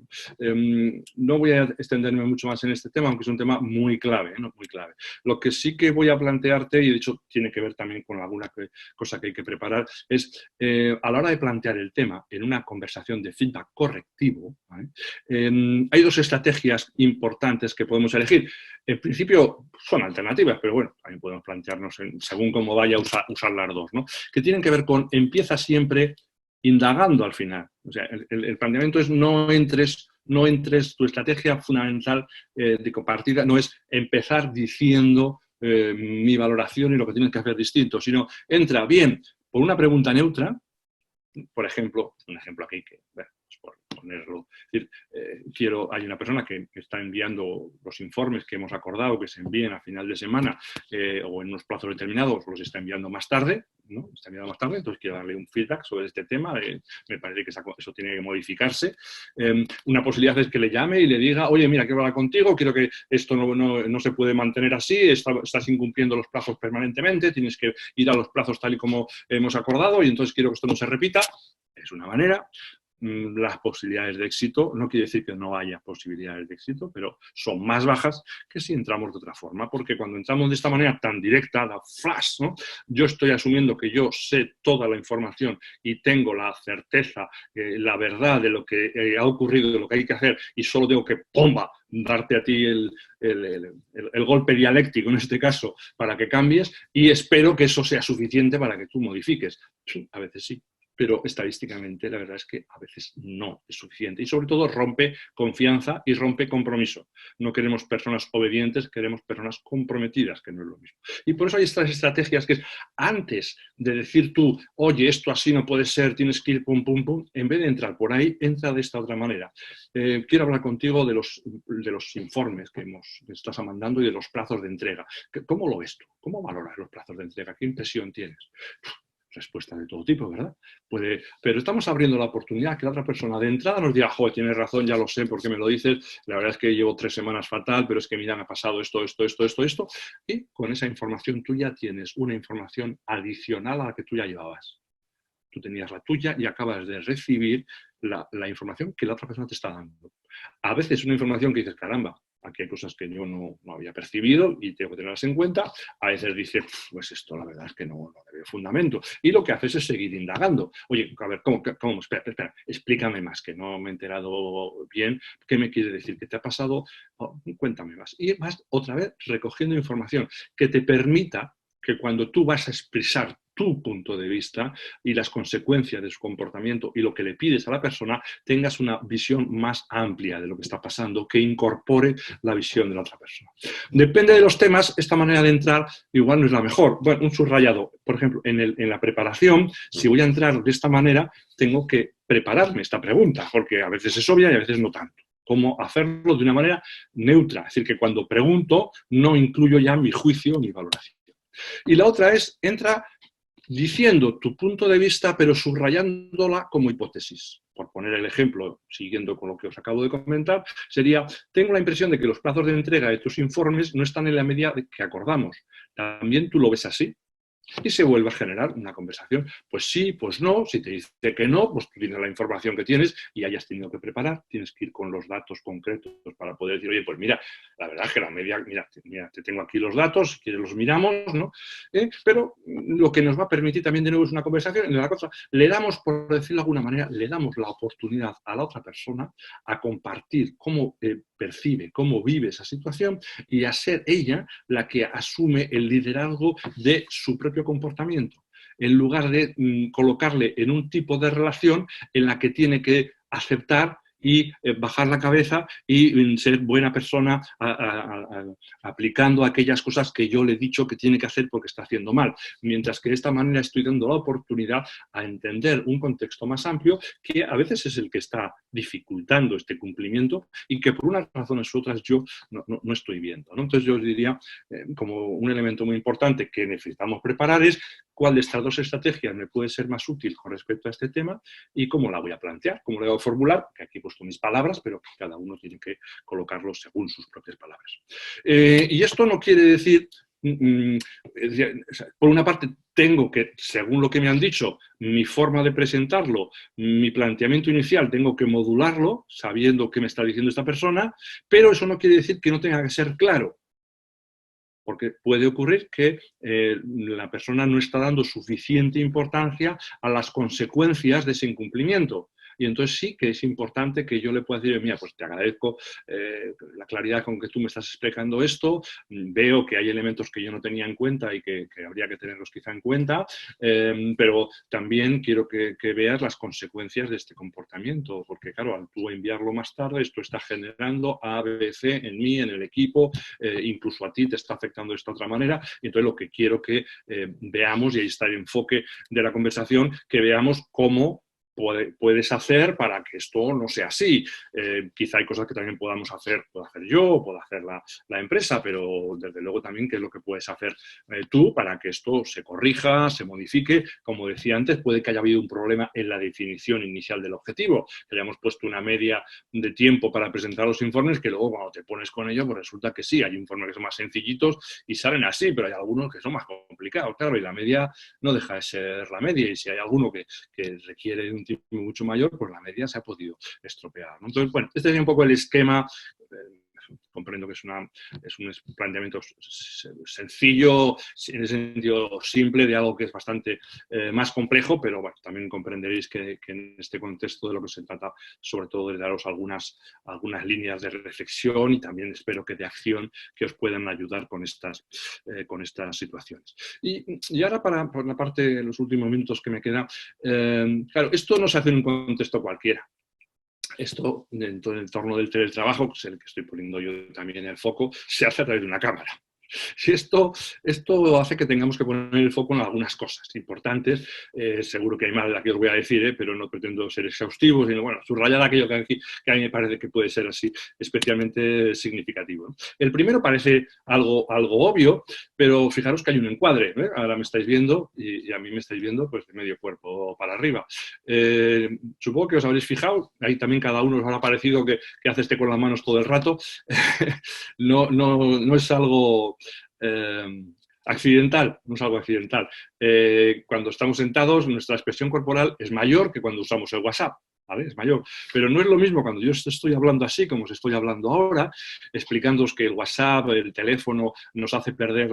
No voy a extenderme mucho más en este tema, aunque es un tema muy clave, ¿no? Muy clave. Lo que sí que voy a plantearte, y de hecho tiene que ver también con alguna cosa que hay que preparar, es a la hora de plantear el tema en una conversación de feedback correctivo, ¿vale? Hay dos estrategias importantes que podemos elegir. En principio son alternativas, pero bueno, también podemos plantearnos según cómo vaya a usar las dos, ¿no? Que tienen que ver con empieza siempre indagando al final. O sea, el planteamiento es no entres, tu estrategia fundamental de compartida no es empezar diciendo mi valoración y lo que tienes que hacer distinto, sino entra bien por una pregunta neutra, por ejemplo, un ejemplo aquí que, bueno, por ponerlo, es decir, hay una persona que está enviando los informes que hemos acordado que se envíen a final de semana o en unos plazos determinados, los está enviando más tarde, ¿no? Está enviando más tarde, entonces quiero darle un feedback sobre este tema, me parece que eso tiene que modificarse. Una posibilidad es que le llame y le diga, oye, mira, quiero hablar contigo, quiero que esto no se puede mantener así, estás incumpliendo los plazos permanentemente, tienes que ir a los plazos tal y como hemos acordado y entonces quiero que esto no se repita. Es una manera. Las posibilidades de éxito, no quiere decir que no haya posibilidades de éxito, pero son más bajas que si entramos de otra forma, porque cuando entramos de esta manera tan directa, la flash, ¿no? Yo estoy asumiendo que yo sé toda la información y tengo la certeza, la verdad de lo que ha ocurrido, de lo que hay que hacer, y solo tengo que, ¡pomba!, darte a ti el golpe dialéctico, en este caso, para que cambies, y espero que eso sea suficiente para que tú modifiques. Sí, a veces sí. pero estadísticamente la verdad es que a veces no es suficiente y sobre todo rompe confianza y rompe compromiso. No queremos personas obedientes, queremos personas comprometidas, que no es lo mismo. Y por eso hay estas estrategias que es antes de decir tú, oye, esto así no puede ser, tienes que ir pum, pum, pum, en vez de entrar por ahí, entra de esta otra manera. Quiero hablar contigo de los informes que estás mandando y de los plazos de entrega. ¿Cómo lo ves tú? ¿Cómo valoras los plazos de entrega? ¿Qué impresión tienes? Respuestas de todo tipo, ¿verdad? Pero estamos abriendo la oportunidad que la otra persona de entrada nos diga, joder, tienes razón, ya lo sé, ¿por qué me lo dices? La verdad es que llevo 3 semanas fatal, pero es que mira, me ha pasado esto. Y con esa información tú ya tienes una información adicional a la que tú ya llevabas. Tú tenías la tuya y acabas de recibir la información que la otra persona te está dando. A veces una información que dices, caramba, aquí hay cosas que yo no había percibido y tengo que tenerlas en cuenta. A veces dices, pues esto la verdad es que no le veo fundamento. Y lo que haces es seguir indagando. Oye, a ver, ¿cómo? Espera, explícame más, que no me he enterado bien. ¿Qué me quiere decir? ¿Qué te ha pasado? Oh, cuéntame más. Y vas otra vez recogiendo información que te permita que cuando tú vas a expresar tu punto de vista y las consecuencias de su comportamiento y lo que le pides a la persona, tengas una visión más amplia de lo que está pasando, que incorpore la visión de la otra persona. Depende de los temas, esta manera de entrar igual no es la mejor. Bueno, un subrayado, por ejemplo, en la preparación, si voy a entrar de esta manera, tengo que prepararme esta pregunta, porque a veces es obvia y a veces no tanto. Cómo hacerlo de una manera neutra, es decir, que cuando pregunto no incluyo ya mi juicio ni valoración. Y la otra es, entra diciendo tu punto de vista, pero subrayándola como hipótesis. Por poner el ejemplo, siguiendo con lo que os acabo de comentar, sería, tengo la impresión de que los plazos de entrega de tus informes no están en la medida que acordamos. ¿También tú lo ves así? Y se vuelve a generar una conversación. Pues sí, pues no. Si te dice que no, pues tú tienes la información que tienes y hayas tenido que preparar. Tienes que ir con los datos concretos para poder decir, oye, pues mira, la verdad es que la media, mira, te tengo aquí los datos, si quieres los miramos, ¿no? Pero lo que nos va a permitir también de nuevo es una conversación en la cosa. Le damos, por decirlo de alguna manera, le damos la oportunidad a la otra persona a compartir cómo percibe, cómo vive esa situación y a ser ella la que asume el liderazgo de su propio comportamiento, en lugar de colocarle en un tipo de relación en la que tiene que aceptar y bajar la cabeza y ser buena persona aplicando aquellas cosas que yo le he dicho que tiene que hacer porque está haciendo mal. Mientras que de esta manera estoy dando la oportunidad a entender un contexto más amplio que a veces es el que está dificultando este cumplimiento y que por unas razones u otras yo no estoy viendo, ¿no? Entonces yo diría, como un elemento muy importante que necesitamos preparar es cuál de estas dos estrategias me puede ser más útil con respecto a este tema y cómo la voy a plantear, cómo la voy a formular, que aquí he puesto mis palabras, pero que cada uno tiene que colocarlo según sus propias palabras. Y esto no quiere decir, por una parte, tengo que, según lo que me han dicho, mi forma de presentarlo, mi planteamiento inicial, tengo que modularlo, sabiendo qué me está diciendo esta persona, pero eso no quiere decir que no tenga que ser claro. Porque puede ocurrir que la persona no está dando suficiente importancia a las consecuencias de ese incumplimiento. Y entonces sí que es importante que yo le pueda decir, mira, pues te agradezco la claridad con que tú me estás explicando esto, veo que hay elementos que yo no tenía en cuenta y que habría que tenerlos quizá en cuenta, pero también quiero que veas las consecuencias de este comportamiento, porque claro, al tú enviarlo más tarde, esto está generando A, B, C en mí, en el equipo, incluso a ti te está afectando de esta otra manera, y entonces lo que quiero que veamos, y ahí está el enfoque de la conversación, que veamos cómo puedes hacer para que esto no sea así. Quizá hay cosas que también puedo hacer yo, puedo hacer la empresa, pero desde luego también qué es lo que puedes hacer tú para que esto se corrija, se modifique. Como decía antes, puede que haya habido un problema en la definición inicial del objetivo, que hayamos puesto una media de tiempo para presentar los informes, que luego cuando te pones con ello, pues resulta que sí, hay informes que son más sencillitos y salen así, pero hay algunos que son más complicados, claro, y la media no deja de ser la media, y si hay alguno que requiere un tiempo mucho mayor, pues la media se ha podido estropear, ¿no? Entonces, bueno, este es un poco el esquema comprendo que es un planteamiento sencillo, en ese sentido simple, de algo que es bastante más complejo, pero bueno, también comprenderéis que en este contexto de lo que se trata, sobre todo, de daros algunas líneas de reflexión y también espero que de acción que os puedan ayudar con estas situaciones. Y ahora, por la parte de los últimos minutos que me queda, claro, esto no se hace en un contexto cualquiera. Esto, dentro del entorno del teletrabajo, que es el que estoy poniendo yo también en el foco, se hace a través de una cámara. Y esto hace que tengamos que poner el foco en algunas cosas importantes. Seguro que hay más de las que os voy a decir, pero no pretendo ser exhaustivo, sino, bueno, subrayar aquello que a mí me parece que puede ser así especialmente significativo, ¿no? El primero parece algo obvio, pero fijaros que hay un encuadre, ¿eh? Ahora me estáis viendo y a mí me estáis viendo pues de medio cuerpo para arriba. Supongo que os habréis fijado, ahí también cada uno os habrá parecido que hace con las manos todo el rato. No es algo accidental, no es algo accidental. Cuando estamos sentados, nuestra expresión corporal es mayor que cuando usamos el WhatsApp, ¿vale? Es mayor. Pero no es lo mismo cuando yo estoy hablando así, como os estoy hablando ahora, explicándoos que el WhatsApp, el teléfono, nos hace perder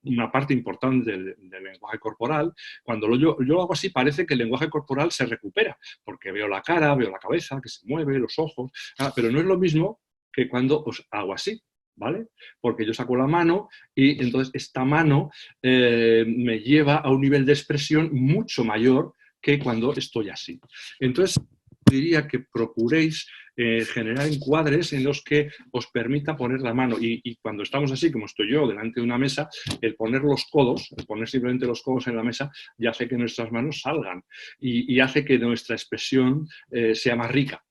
una parte importante del lenguaje corporal. Cuando yo lo hago así, parece que el lenguaje corporal se recupera, porque veo la cara, veo la cabeza, que se mueve, los ojos, pero no es lo mismo que cuando os hago así, ¿vale? Porque yo saco la mano y entonces esta mano me lleva a un nivel de expresión mucho mayor que cuando estoy así. Entonces, diría que procuréis generar encuadres en los que os permita poner la mano. Y cuando estamos así, como estoy yo, delante de una mesa, el poner los codos, el poner simplemente los codos en la mesa, ya hace que nuestras manos salgan y hace que nuestra expresión sea más rica.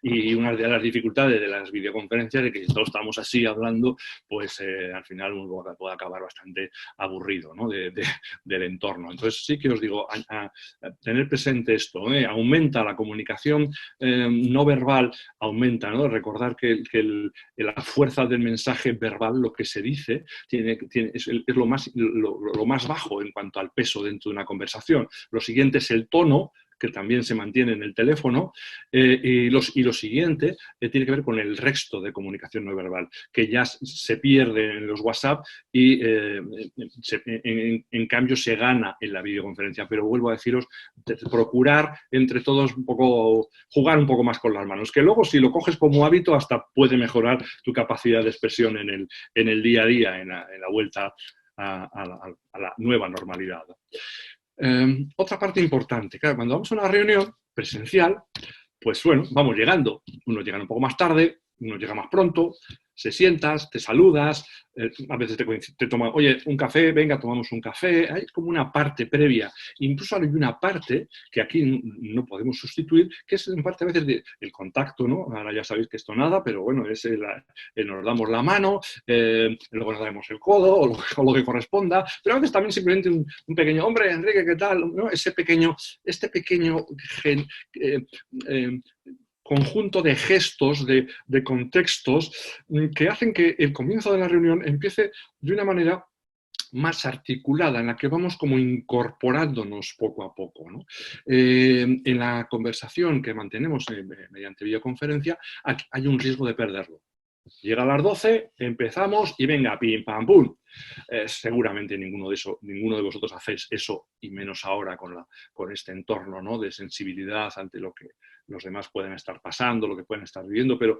Y una de las dificultades de las videoconferencias es que si todos estamos así hablando, pues al final uno puede acabar bastante aburrido, ¿no? del entorno. Entonces sí que os digo, a tener presente esto, aumenta la comunicación no verbal, aumenta, ¿no? Recordar que la fuerza del mensaje verbal, lo que se dice, es lo más bajo en cuanto al peso dentro de una conversación. Lo siguiente es el tono, que también se mantiene en el teléfono, y lo siguiente tiene que ver con el resto de comunicación no verbal, que ya se pierde en los WhatsApp y en cambio se gana en la videoconferencia. Pero vuelvo a deciros, procurar entre todos jugar un poco más con las manos, que luego si lo coges como hábito hasta puede mejorar tu capacidad de expresión en el día a día, en la vuelta a la nueva normalidad. Otra parte importante, claro, cuando vamos a una reunión presencial, pues bueno, vamos llegando. Unos llegan un poco más tarde, unos llegan más pronto, se sientas, te saludas, a veces te toman, oye, un café, venga, tomamos un café. Hay como una parte previa. Incluso hay una parte que aquí no podemos sustituir, que es en parte a veces el contacto, ¿no? Ahora ya sabéis que esto nada, pero bueno, nos damos la mano, luego nos damos el codo o lo que corresponda, pero a veces también simplemente un pequeño, hombre, Enrique, ¿qué tal? ¿No? Este pequeño conjunto de gestos, de contextos, que hacen que el comienzo de la reunión empiece de una manera más articulada, en la que vamos como incorporándonos poco a poco, ¿no? En la conversación que mantenemos mediante videoconferencia hay un riesgo de perderlo. Llega a las 12, empezamos y venga, pim, pam, pum. Seguramente ninguno de vosotros hacéis eso, y menos ahora con este entorno, ¿no? De sensibilidad ante lo que los demás pueden estar pasando, lo que pueden estar viviendo, pero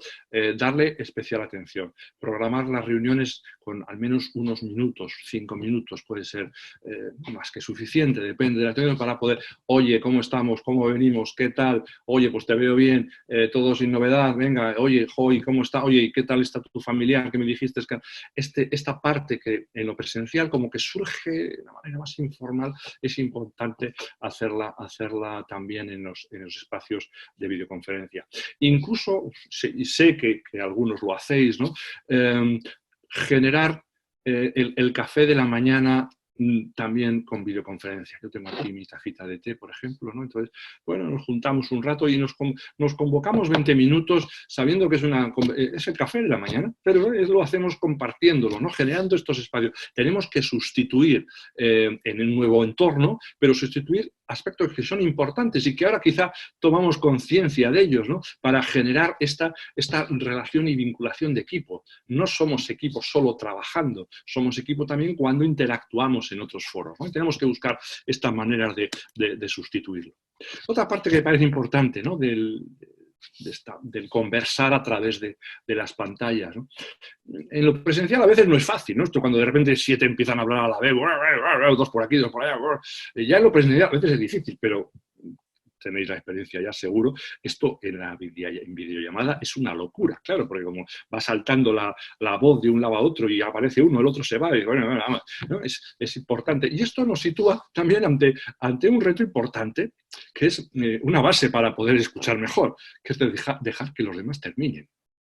darle especial atención. Programar las reuniones con al menos unos minutos, 5 minutos puede ser más que suficiente, depende de la atención, para poder, oye, ¿cómo estamos? ¿Cómo venimos? ¿Qué tal? Oye, pues te veo bien, todo sin novedad, venga, oye, Joy, ¿cómo está? Oye, ¿qué tal está tu familiar? Que me dijiste que esta parte que en lo presencial como que surge de una manera más informal, es importante hacerla también en los espacios de videoconferencia. Incluso, sé que algunos lo hacéis, ¿no? Generar el café de la mañana también con videoconferencia. Yo tengo aquí mi tacita de té, por ejemplo, ¿no? Entonces, bueno, nos juntamos un rato y nos convocamos 20 minutos sabiendo que es el café de la mañana, pero lo hacemos compartiéndolo, ¿no? Generando estos espacios. Tenemos que sustituir en el nuevo entorno, pero sustituir aspectos que son importantes y que ahora quizá tomamos conciencia de ellos, ¿no? Para generar esta relación y vinculación de equipo. No somos equipo solo trabajando, somos equipo también cuando interactuamos en otros foros, ¿no? Y tenemos que buscar estas maneras de sustituirlo. Otra parte que me parece importante, ¿no? del conversar a través de las pantallas, ¿no? En lo presencial a veces no es fácil, ¿no? Esto cuando de repente 7 empiezan a hablar a la vez, 2 por aquí, 2 por allá, ya en lo presencial a veces es difícil, pero tenéis la experiencia ya seguro, esto en videollamada es una locura, claro, porque como va saltando la voz de un lado a otro y aparece uno, el otro se va, y bueno, ¿no? Es importante. Y esto nos sitúa también ante un reto importante, que es una base para poder escuchar mejor, que es dejar que los demás terminen.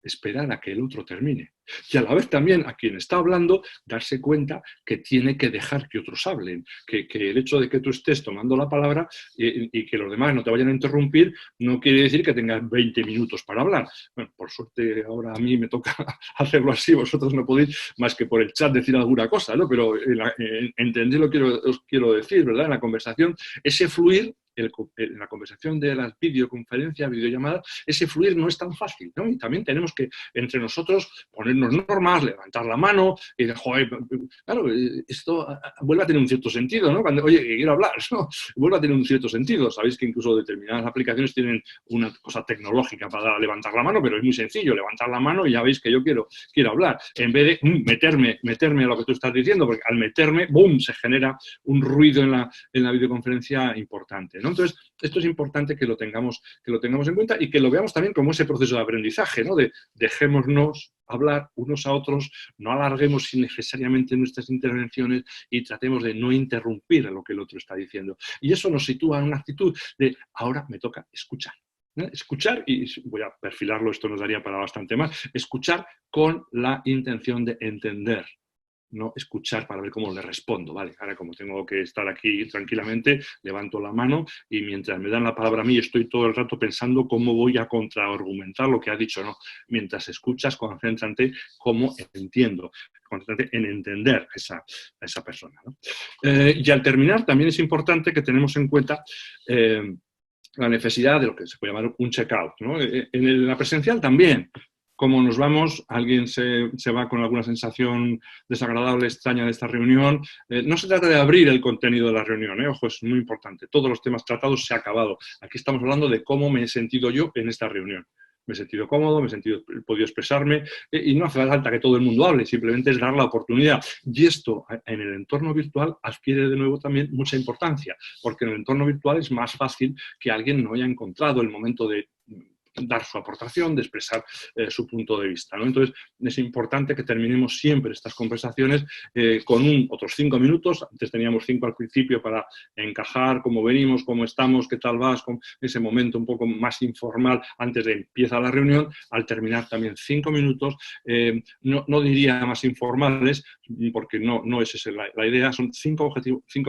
Esperar a que el otro termine. Y a la vez también a quien está hablando darse cuenta que tiene que dejar que otros hablen, que el hecho de que tú estés tomando la palabra y que los demás no te vayan a interrumpir no quiere decir que tengas 20 minutos para hablar. Bueno, por suerte ahora a mí me toca hacerlo así, vosotros no podéis más que por el chat decir alguna cosa, ¿no? Pero entendéis lo que os quiero decir, ¿verdad? En la conversación, ese fluir, en la conversación de las videoconferencias, videollamadas, ese fluir no es tan fácil, ¿no? Y también tenemos que, entre nosotros, ponernos normas, levantar la mano y decir, joder, claro, esto vuelve a tener un cierto sentido, ¿no? Cuando, oye, que quiero hablar, ¿no? Vuelve a tener un cierto sentido. Sabéis que incluso determinadas aplicaciones tienen una cosa tecnológica para levantar la mano, pero es muy sencillo, levantar la mano y ya veis que yo quiero hablar, en vez de meterme a lo que tú estás diciendo, porque al meterme, ¡boom!, se genera un ruido en la videoconferencia importante, ¿no? Entonces, esto es importante que lo tengamos en cuenta y que lo veamos también como ese proceso de aprendizaje, ¿no? De dejémonos hablar unos a otros, no alarguemos innecesariamente nuestras intervenciones y tratemos de no interrumpir lo que el otro está diciendo. Y eso nos sitúa en una actitud de ahora me toca escuchar. ¿No? Escuchar, y voy a perfilarlo, esto nos daría para bastante más, escuchar con la intención de entender. No escuchar para ver cómo le respondo, ¿vale? Ahora como tengo que estar aquí tranquilamente, levanto la mano y mientras me dan la palabra a mí estoy todo el rato pensando cómo voy a contraargumentar lo que ha dicho, ¿no? Mientras escuchas, concéntrate cómo entiendo, concéntrate en entender a esa persona, ¿no? Y al terminar también es importante que tenemos en cuenta la necesidad de lo que se puede llamar un check-out, ¿no? En la presencial también. Como nos vamos, alguien se va con alguna sensación desagradable, extraña de esta reunión. No se trata de abrir el contenido de la reunión, ojo, es muy importante. Todos los temas tratados se han acabado. Aquí estamos hablando de cómo me he sentido yo en esta reunión. Me he sentido cómodo, he podido expresarme y no hace falta que todo el mundo hable, simplemente es dar la oportunidad. Y esto en el entorno virtual adquiere de nuevo también mucha importancia, porque en el entorno virtual es más fácil que alguien no haya encontrado el momento de dar su aportación, de expresar su punto de vista, ¿no? Entonces, es importante que terminemos siempre estas conversaciones con otros 5 minutos. Antes teníamos 5 al principio para encajar cómo venimos, cómo estamos, qué tal vas, con ese momento un poco más informal antes de empieza la reunión. Al terminar también 5 minutos, no diría más informales, porque no es esa la idea, son 5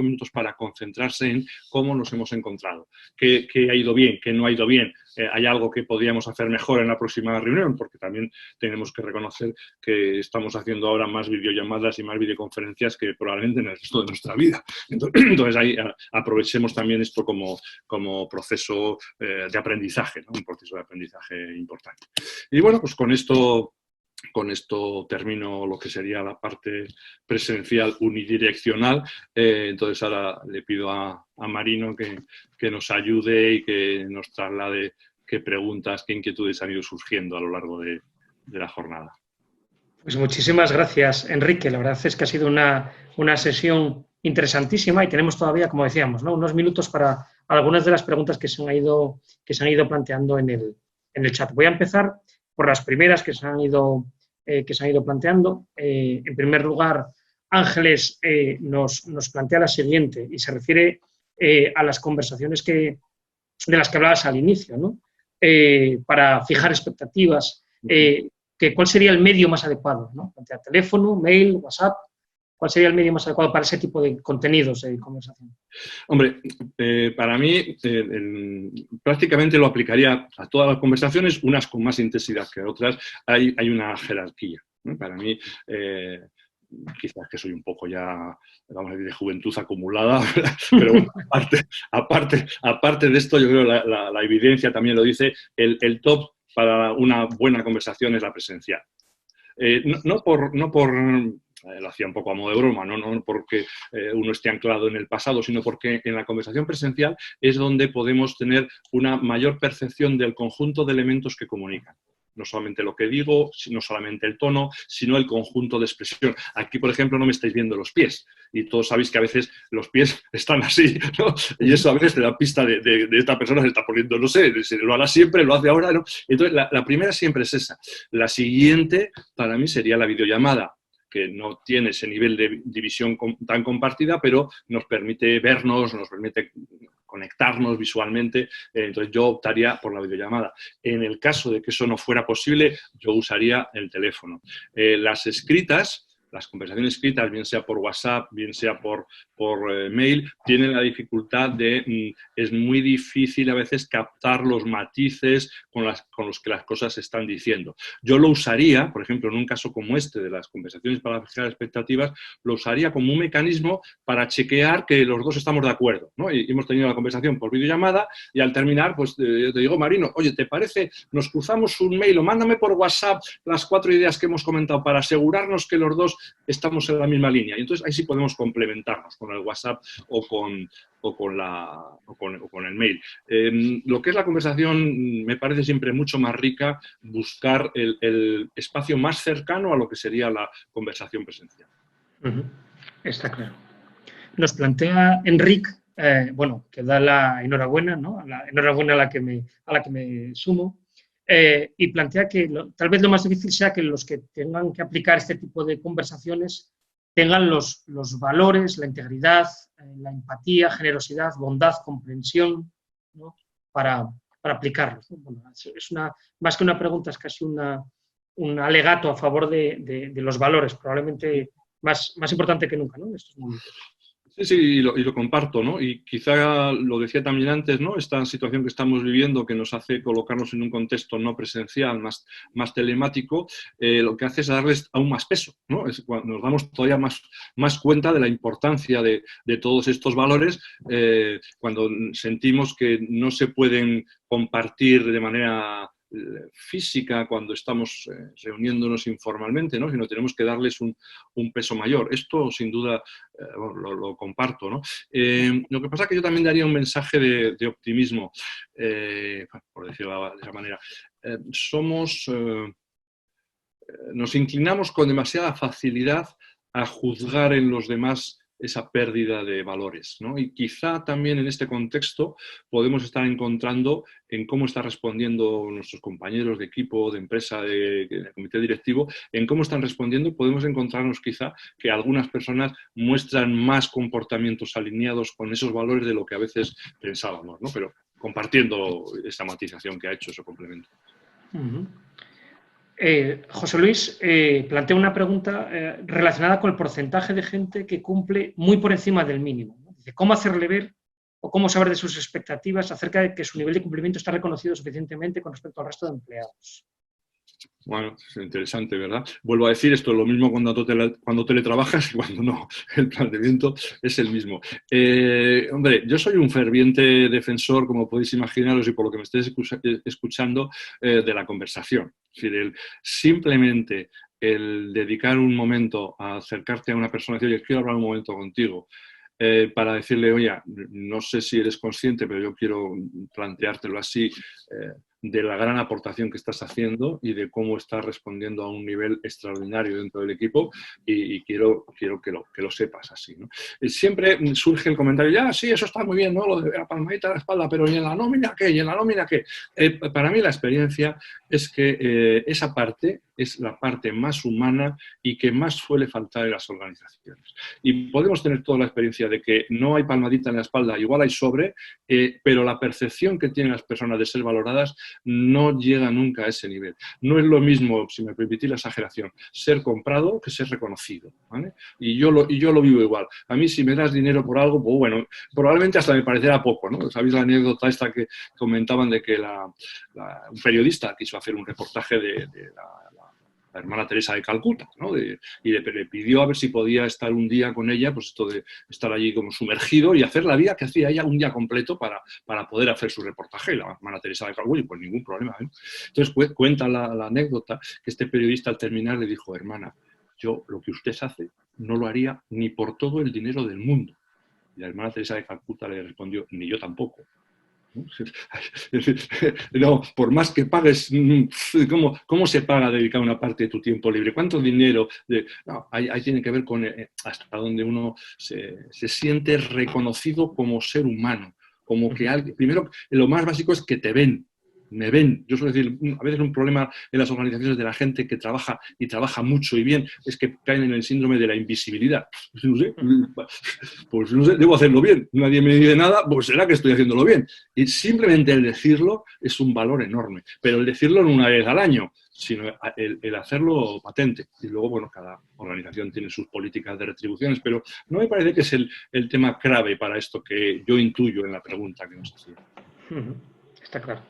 minutos para concentrarse en cómo nos hemos encontrado, qué ha ido bien, qué no ha ido bien, hay algo que podríamos hacer mejor en la próxima reunión, porque también tenemos que reconocer que estamos haciendo ahora más videollamadas y más videoconferencias que probablemente en el resto de nuestra vida. Entonces ahí aprovechemos también esto como proceso de aprendizaje, ¿no? Un proceso de aprendizaje importante. Y bueno, pues con esto termino lo que sería la parte presencial unidireccional. Entonces ahora le pido a Marino que nos ayude y que nos traslade qué preguntas, qué inquietudes han ido surgiendo a lo largo de la jornada. Pues muchísimas gracias, Enrique. La verdad es que ha sido una sesión interesantísima y tenemos todavía, como decíamos, ¿no?, unos minutos para algunas de las preguntas que se han ido planteando en el chat. Voy a empezar por las primeras que se han ido planteando. En primer lugar, Ángeles nos plantea la siguiente y se refiere a las conversaciones de las que hablabas al inicio, ¿no? Para fijar expectativas, ¿cuál sería el medio más adecuado, ¿no? Plantea teléfono, mail, WhatsApp. ¿Cuál sería el medio más adecuado para ese tipo de contenidos de conversación? Hombre, para mí prácticamente lo aplicaría a todas las conversaciones, unas con más intensidad que otras. Hay una jerarquía, ¿no? Para mí quizás que soy un poco ya, vamos a decir, de juventud acumulada, pero bueno, aparte de esto, yo creo que la evidencia también lo dice, el top para una buena conversación es la presencial. No por lo hacía un poco a modo de broma, no porque uno esté anclado en el pasado, sino porque en la conversación presencial es donde podemos tener una mayor percepción del conjunto de elementos que comunican. No solamente lo que digo, no solamente el tono, sino el conjunto de expresión. Aquí, por ejemplo, no me estáis viendo los pies. Y todos sabéis que a veces los pies están así, ¿no? Y eso a veces te da pista de esta persona se está poniendo, no sé, lo hará siempre, lo hace ahora, ¿no? Entonces, la primera siempre es esa. La siguiente, para mí, sería la videollamada, que no tiene ese nivel de división tan compartida, pero nos permite vernos, nos permite conectarnos visualmente, entonces yo optaría por la videollamada. En el caso de que eso no fuera posible, yo usaría el teléfono. Las escritas, las conversaciones escritas, bien sea por WhatsApp, bien sea por mail, tienen la dificultad de, es muy difícil a veces captar los matices con los que las cosas se están diciendo. Yo lo usaría, por ejemplo, en un caso como este de las conversaciones para fijar expectativas, lo usaría como un mecanismo para chequear que los dos estamos de acuerdo, ¿no? Y hemos tenido la conversación por videollamada y al terminar, pues yo te digo, Marino, oye, ¿te parece? Nos cruzamos un mail o mándame por WhatsApp las 4 ideas que hemos comentado para asegurarnos que los dos estamos en la misma línea. Y entonces ahí sí podemos complementarnos con el WhatsApp o con el mail. Lo que es la conversación me parece siempre mucho más rica buscar el espacio más cercano a lo que sería la conversación presencial. Está claro. Nos plantea Enric, bueno, que da la enhorabuena, ¿no? Enhorabuena a la que me sumo, y plantea que tal vez lo más difícil sea que los que tengan que aplicar este tipo de conversaciones tengan los valores, la integridad, la empatía, generosidad, bondad, comprensión, ¿no? para aplicarlos, ¿no? Bueno, es más que una pregunta, es casi un alegato a favor de los valores, probablemente más importante que nunca, ¿no? En estos momentos. Sí, y lo comparto, ¿no? Y quizá lo decía también antes, ¿no? Esta situación que estamos viviendo que nos hace colocarnos en un contexto no presencial, más telemático, lo que hace es darles aún más peso, ¿no? Nos damos todavía más cuenta de la importancia de todos estos valores cuando sentimos que no se pueden compartir de manera física cuando estamos reuniéndonos informalmente, ¿no? Sino tenemos que darles un peso mayor. Esto, sin duda, lo comparto, ¿no? Lo que pasa es que yo también daría un mensaje de optimismo, por decirlo de esa manera. Nos inclinamos con demasiada facilidad a juzgar en los demás esa pérdida de valores, ¿no? Y quizá también en este contexto podemos estar encontrando en cómo están respondiendo nuestros compañeros de equipo, de empresa, de comité directivo, en cómo están respondiendo, podemos encontrarnos quizá que algunas personas muestran más comportamientos alineados con esos valores de lo que a veces pensábamos, ¿no? Pero compartiendo esta matización que ha hecho ese complemento. José Luis plantea una pregunta relacionada con el porcentaje de gente que cumple muy por encima del mínimo, ¿no? Dice, ¿cómo hacerle ver o cómo saber de sus expectativas acerca de que su nivel de cumplimiento está reconocido suficientemente con respecto al resto de empleados? Bueno, es interesante, ¿verdad? Vuelvo a decir, esto es lo mismo cuando teletrabajas y cuando no. El planteamiento es el mismo. Hombre, yo soy un ferviente defensor, como podéis imaginaros y por lo que me estéis escuchando, de la conversación. Es decir, simplemente el dedicar un momento a acercarte a una persona y decir, oye, quiero hablar un momento contigo, para decirle, oye, no sé si eres consciente, pero yo quiero planteártelo así, de la gran aportación que estás haciendo y de cómo estás respondiendo a un nivel extraordinario dentro del equipo y quiero que lo sepas así, ¿no? Siempre surge el comentario, ya, sí, eso está muy bien, ¿no? Lo de la palmadita a la espalda, pero ¿y en la nómina qué? ¿Y en la nómina qué? Para mí la experiencia es que esa parte es la parte más humana y que más suele faltar en las organizaciones. Y podemos tener toda la experiencia de que no hay palmadita en la espalda, igual hay sobre, pero la percepción que tienen las personas de ser valoradas no llega nunca a ese nivel. No es lo mismo, si me permitís la exageración, ser comprado que ser reconocido, ¿vale? Y yo lo vivo igual. A mí, si me das dinero por algo, pues bueno, probablemente hasta me parecerá poco, ¿no? ¿Sabéis la anécdota esta que comentaban de que un periodista quiso hacer un reportaje de la hermana Teresa de Calcuta, ¿no? Y le pidió a ver si podía estar un día con ella, pues esto de estar allí como sumergido y hacer la vida que hacía ella un día completo para poder hacer su reportaje. Y la hermana Teresa de Calcuta, pues ningún problema, ¿eh? Entonces cuenta la anécdota que este periodista al terminar le dijo: hermana, yo lo que usted hace no lo haría ni por todo el dinero del mundo. Y la hermana Teresa de Calcuta le respondió: ni yo tampoco. No, por más que pagues, ¿cómo se paga dedicar una parte de tu tiempo libre? ¿Cuánto dinero? No, ahí tiene que ver con hasta donde uno se siente reconocido como ser humano. Como que alguien, primero, lo más básico es que te ven. Me ven. Yo suelo decir, a veces un problema en las organizaciones de la gente que trabaja y trabaja mucho y bien es que caen en el síndrome de la invisibilidad. Pues no sé, debo hacerlo bien. Nadie me dice nada, pues será que estoy haciéndolo bien. Y simplemente el decirlo es un valor enorme. Pero el decirlo no una vez al año, sino el hacerlo patente. Y luego, bueno, cada organización tiene sus políticas de retribuciones, pero no me parece que es el tema clave para esto que yo intuyo en la pregunta que nos hacía. Está claro.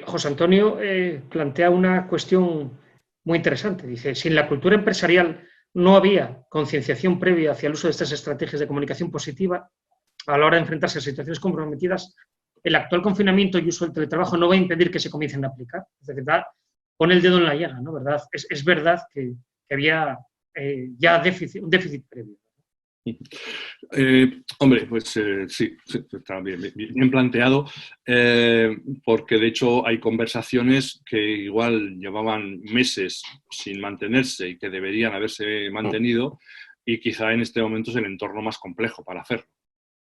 José Antonio plantea una cuestión muy interesante. Dice, si en la cultura empresarial no había concienciación previa hacia el uso de estas estrategias de comunicación positiva, a la hora de enfrentarse a situaciones comprometidas, el actual confinamiento y uso del teletrabajo no va a impedir que se comiencen a aplicar. Es decir, pone el dedo en la llaga, ¿no? ¿Verdad? Es verdad que había ya un déficit previo. Hombre, pues sí, está bien planteado, porque de hecho hay conversaciones que igual llevaban meses sin mantenerse y que deberían haberse mantenido, y quizá en este momento es el entorno más complejo para hacerlo.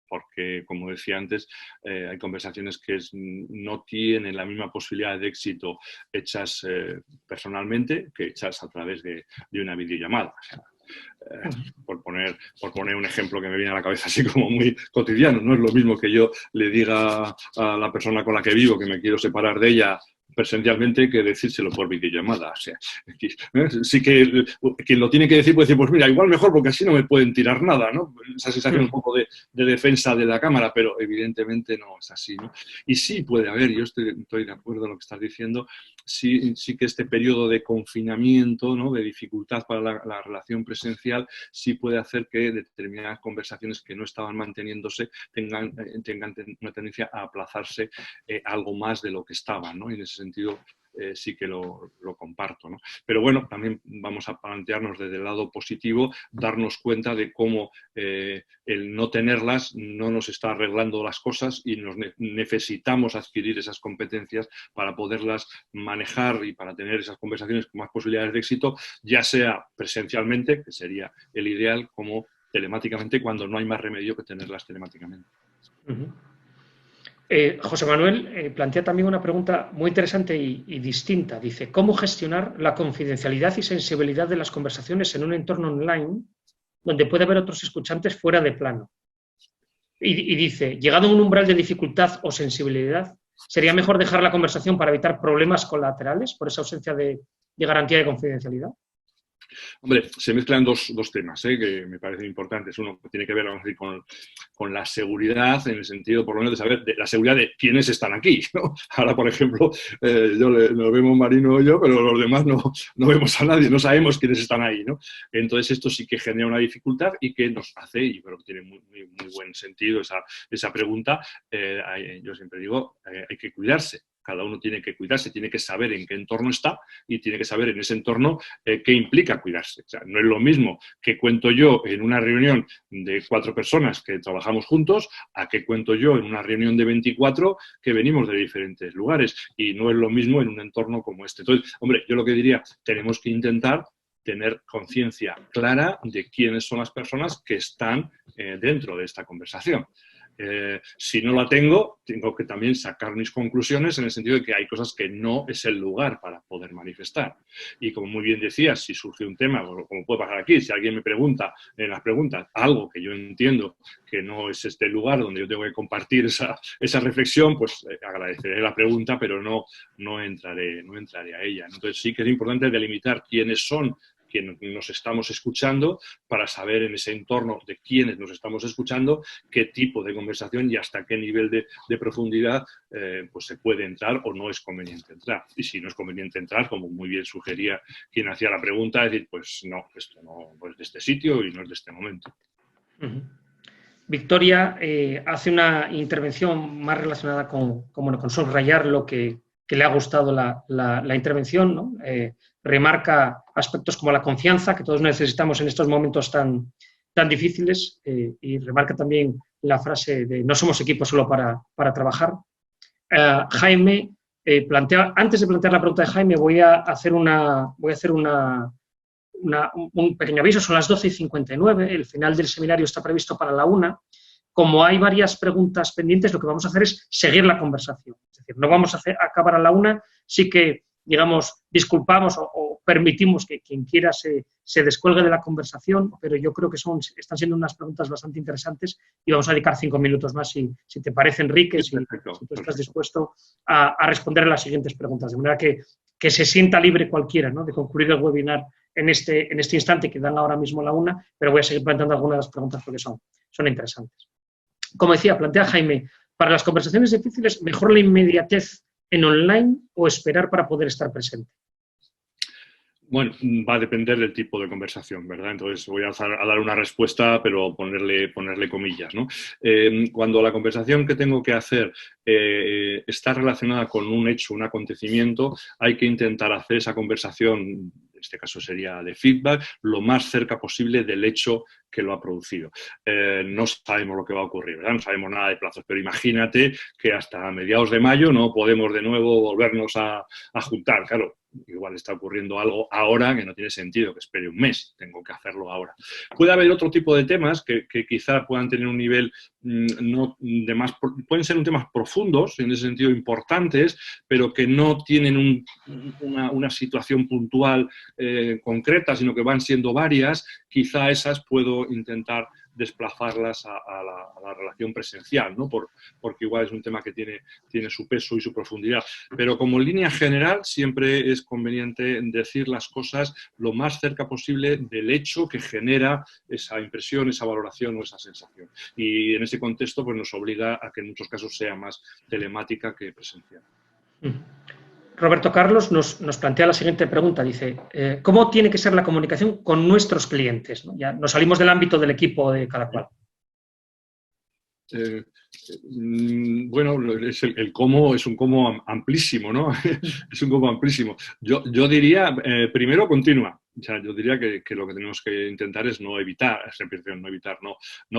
Porque, como decía antes, hay conversaciones que no tienen la misma posibilidad de éxito hechas personalmente que hechas a través de una videollamada. O sea, por poner un ejemplo que me viene a la cabeza así como muy cotidiano, no es lo mismo que yo le diga a la persona con la que vivo que me quiero separar de ella presencialmente que decírselo por videollamada. O sea, sí que quien lo tiene que decir puede decir, pues mira, igual mejor porque así no me pueden tirar nada, ¿no? Esa sensación un poco de defensa de la cámara, pero evidentemente no es así, ¿no? Y sí puede haber, yo estoy de acuerdo en lo que estás diciendo, sí que este periodo de confinamiento, ¿no? De dificultad para la relación presencial, sí puede hacer que determinadas conversaciones que no estaban manteniéndose tengan una tendencia a aplazarse algo más de lo que estaban, ¿no? Y en ese sentido sí que lo comparto, ¿no? Pero bueno, también vamos a plantearnos desde el lado positivo, darnos cuenta de cómo el no tenerlas no nos está arreglando las cosas y necesitamos adquirir esas competencias para poderlas manejar y para tener esas conversaciones con más posibilidades de éxito, ya sea presencialmente, que sería el ideal, como telemáticamente, cuando no hay más remedio que tenerlas telemáticamente. José Manuel plantea también una pregunta muy interesante y distinta. Dice, ¿cómo gestionar la confidencialidad y sensibilidad de las conversaciones en un entorno online donde puede haber otros escuchantes fuera de plano? Y dice, llegado a un umbral de dificultad o sensibilidad, ¿sería mejor dejar la conversación para evitar problemas colaterales por esa ausencia de garantía de confidencialidad? Hombre, se mezclan dos temas que me parecen importantes. Uno que tiene que ver, vamos a decir, con la seguridad, en el sentido, por lo menos, de saber la seguridad de quiénes están aquí, ¿no? Ahora, por ejemplo, nos vemos Marino y yo, pero los demás no vemos a nadie, no sabemos quiénes están ahí, ¿no? Entonces, esto sí que genera una dificultad y que nos hace, y creo que tiene muy buen sentido esa pregunta, yo siempre digo, hay que cuidarse. Cada uno tiene que cuidarse, tiene que saber en qué entorno está y tiene que saber en ese entorno qué implica cuidarse. O sea, no es lo mismo que cuento yo en una reunión de 4 personas que trabajamos juntos a que cuento yo en una reunión de 24 que venimos de diferentes lugares, y no es lo mismo en un entorno como este. Entonces, hombre, yo lo que diría, tenemos que intentar tener conciencia clara de quiénes son las personas que están dentro de esta conversación. Si no la tengo que también sacar mis conclusiones en el sentido de que hay cosas que no es el lugar para poder manifestar. Y como muy bien decías, si surge un tema, como puede pasar aquí, si alguien me pregunta en las preguntas algo que yo entiendo que no es este lugar donde yo tengo que compartir esa reflexión, pues agradeceré la pregunta, pero no entraré a ella. Entonces sí que es importante delimitar quiénes son quien nos estamos escuchando para saber en ese entorno de quiénes nos estamos escuchando qué tipo de conversación y hasta qué nivel de profundidad pues se puede entrar o no es conveniente entrar. Y si no es conveniente entrar, como muy bien sugería quien hacía la pregunta, decir, pues no, esto no es de este sitio y no es de este momento. Victoria hace una intervención más relacionada con subrayar lo que le ha gustado la intervención, ¿no? Remarca aspectos como la confianza, que todos necesitamos en estos momentos tan difíciles, y remarca también la frase de no somos equipos solo para trabajar. Jaime antes de plantear la pregunta de Jaime, voy a hacer un pequeño aviso. Son las 12:59, el final del seminario está previsto para la 1. Como hay varias preguntas pendientes, lo que vamos a hacer es seguir la conversación. Es decir, no vamos a acabar a la 1, sí que, digamos, disculpamos o permitimos que quien quiera se descuelgue de la conversación, pero yo creo que están siendo unas preguntas bastante interesantes y vamos a dedicar 5 minutos más, si te parece, Enrique, si tú estás dispuesto a responder a las siguientes preguntas, de manera que se sienta libre cualquiera, ¿no?, de concluir el webinar en este instante, que dan ahora mismo la 1, pero voy a seguir planteando algunas de las preguntas porque son interesantes. Como decía, plantea Jaime, para las conversaciones difíciles, ¿mejor la inmediatez en online o esperar para poder estar presente? Bueno, va a depender del tipo de conversación, ¿verdad? Entonces voy a dar una respuesta, pero ponerle comillas, ¿no? Cuando la conversación que tengo que hacer está relacionada con un hecho, un acontecimiento, hay que intentar hacer esa conversación, en este caso sería de feedback, lo más cerca posible del hecho que lo ha producido. No sabemos lo que va a ocurrir, ¿verdad? No sabemos nada de plazos, pero imagínate que hasta mediados de mayo no podemos de nuevo volvernos a juntar, claro. Igual está ocurriendo algo ahora que no tiene sentido, que espere un mes, tengo que hacerlo ahora. Puede haber otro tipo de temas que quizá puedan tener un nivel pueden ser temas profundos, en ese sentido importantes, pero que no tienen una situación puntual concreta, sino que van siendo varias. Quizá esas puedo intentar desplazarlas a la relación presencial, ¿no? Porque igual es un tema que tiene su peso y su profundidad. Pero como línea general siempre es conveniente decir las cosas lo más cerca posible del hecho que genera esa impresión, esa valoración o esa sensación. Y en ese contexto pues, nos obliga a que en muchos casos sea más telemática que presencial. Roberto Carlos nos plantea la siguiente pregunta, dice, ¿cómo tiene que ser la comunicación con nuestros clientes? ¿No? Ya nos salimos del ámbito del equipo de cada cual. Bueno, el cómo es un cómo amplísimo, ¿no? Es un cómo amplísimo. Yo diría, primero, continua. O sea, yo diría que lo que tenemos que intentar es no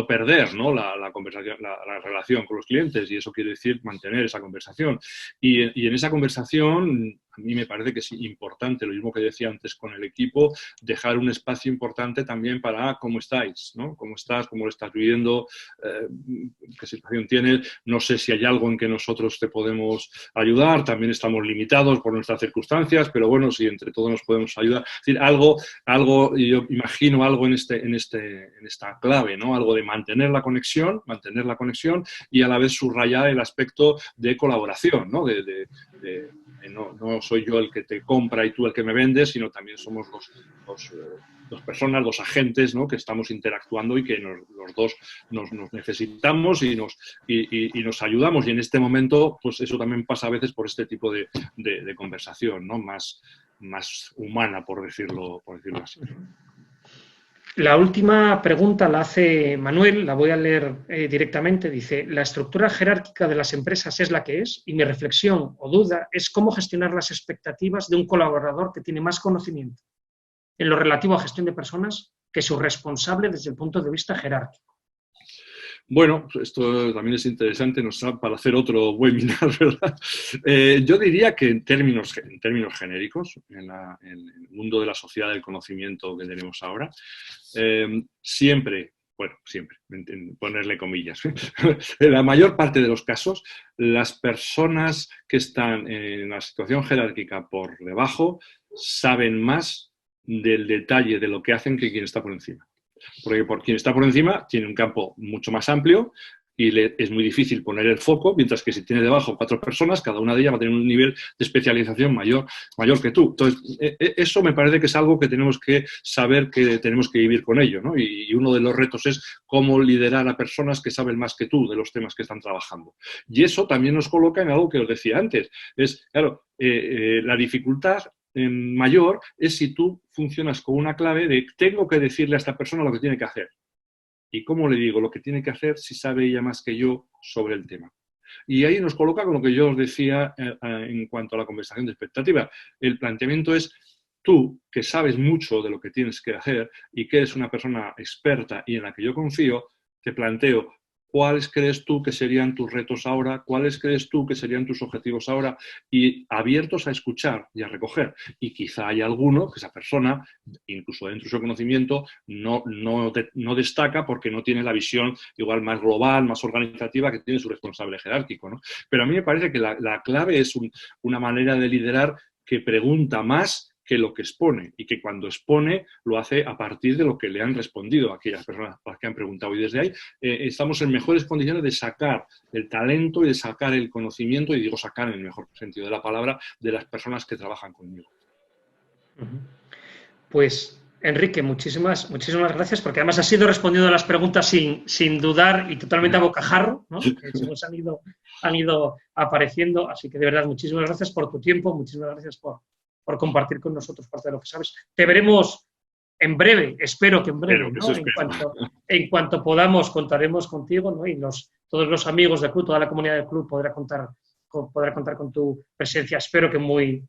perder, ¿no? la conversación, la relación con los clientes, y eso quiere decir mantener esa conversación. Y en esa conversación, a mí me parece que es importante, lo mismo que decía antes con el equipo, dejar un espacio importante también para cómo estáis, ¿no? ¿Cómo estás? ¿Cómo lo estás viviendo? ¿Qué situación tienes? No sé si hay algo en que nosotros te podemos ayudar, también estamos limitados por nuestras circunstancias, pero bueno, si entre todos nos podemos ayudar. Es decir, yo imagino algo en esta clave, ¿no? Algo de mantener la conexión y a la vez subrayar el aspecto de colaboración, ¿no? No soy yo el que te compra y tú el que me vendes, sino también somos dos personas, dos agentes, ¿no? Que estamos interactuando y que los dos nos necesitamos y nos ayudamos. Y en este momento, pues eso también pasa a veces por este tipo de conversación, ¿no? Más humana, por decirlo así. La última pregunta la hace Manuel, la voy a leer directamente. Dice, la estructura jerárquica de las empresas es la que es y mi reflexión o duda es cómo gestionar las expectativas de un colaborador que tiene más conocimiento en lo relativo a gestión de personas que su responsable desde el punto de vista jerárquico. Bueno, esto también es interesante, nos da para hacer otro webinar, ¿verdad? Yo diría que en términos genéricos, en el mundo de la sociedad del conocimiento que tenemos ahora, siempre, ponerle comillas, en la mayor parte de los casos, las personas que están en la situación jerárquica por debajo saben más del detalle de lo que hacen que quien está por encima. Porque quien está por encima tiene un campo mucho más amplio y es muy difícil poner el foco, mientras que si tiene debajo 4 personas, cada una de ellas va a tener un nivel de especialización mayor que tú. Entonces, eso me parece que es algo que tenemos que saber que tenemos que vivir con ello, ¿no? Y uno de los retos es cómo liderar a personas que saben más que tú de los temas que están trabajando. Y eso también nos coloca en algo que os decía antes. Es, claro, la dificultad mayor es si tú funcionas con una clave de tengo que decirle a esta persona lo que tiene que hacer. ¿Y cómo le digo lo que tiene que hacer si sabe ella más que yo sobre el tema? Y ahí nos coloca con lo que yo os decía en cuanto a la conversación de expectativa. El planteamiento es tú, que sabes mucho de lo que tienes que hacer y que eres una persona experta y en la que yo confío, te planteo cuáles crees tú que serían tus retos ahora, cuáles crees tú que serían tus objetivos ahora, y abiertos a escuchar y a recoger. Y quizá hay alguno que esa persona, incluso dentro de su conocimiento, no destaca porque no tiene la visión igual más global, más organizativa que tiene su responsable jerárquico, ¿no? Pero a mí me parece que la clave es una manera de liderar que pregunta más que lo que expone, y que cuando expone lo hace a partir de lo que le han respondido a aquellas personas a las que han preguntado. Y desde ahí estamos en mejores condiciones de sacar el talento y de sacar el conocimiento, y digo sacar en el mejor sentido de la palabra, de las personas que trabajan conmigo. Pues, Enrique, muchísimas gracias, porque además has ido respondiendo a las preguntas sin dudar y totalmente a bocajarro, ¿no? Que se nos han ido apareciendo. Así que, de verdad, muchísimas gracias por tu tiempo, muchísimas gracias por compartir con nosotros parte de lo que sabes. Te veremos en breve, espero que en breve, ¿no? En cuanto podamos, contaremos contigo, ¿no? Y todos los amigos del club, toda la comunidad del club podrá contar con tu presencia, espero que muy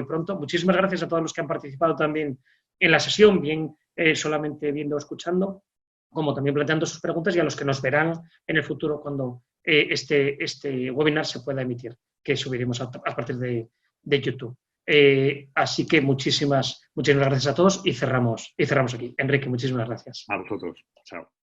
pronto. Muchísimas gracias a todos los que han participado también en la sesión, bien solamente viendo o escuchando, como también planteando sus preguntas, y a los que nos verán en el futuro cuando este webinar se pueda emitir, que subiremos a partir de YouTube. Así que muchísimas gracias a todos y cerramos aquí. Enrique, muchísimas gracias. A vosotros. Chao.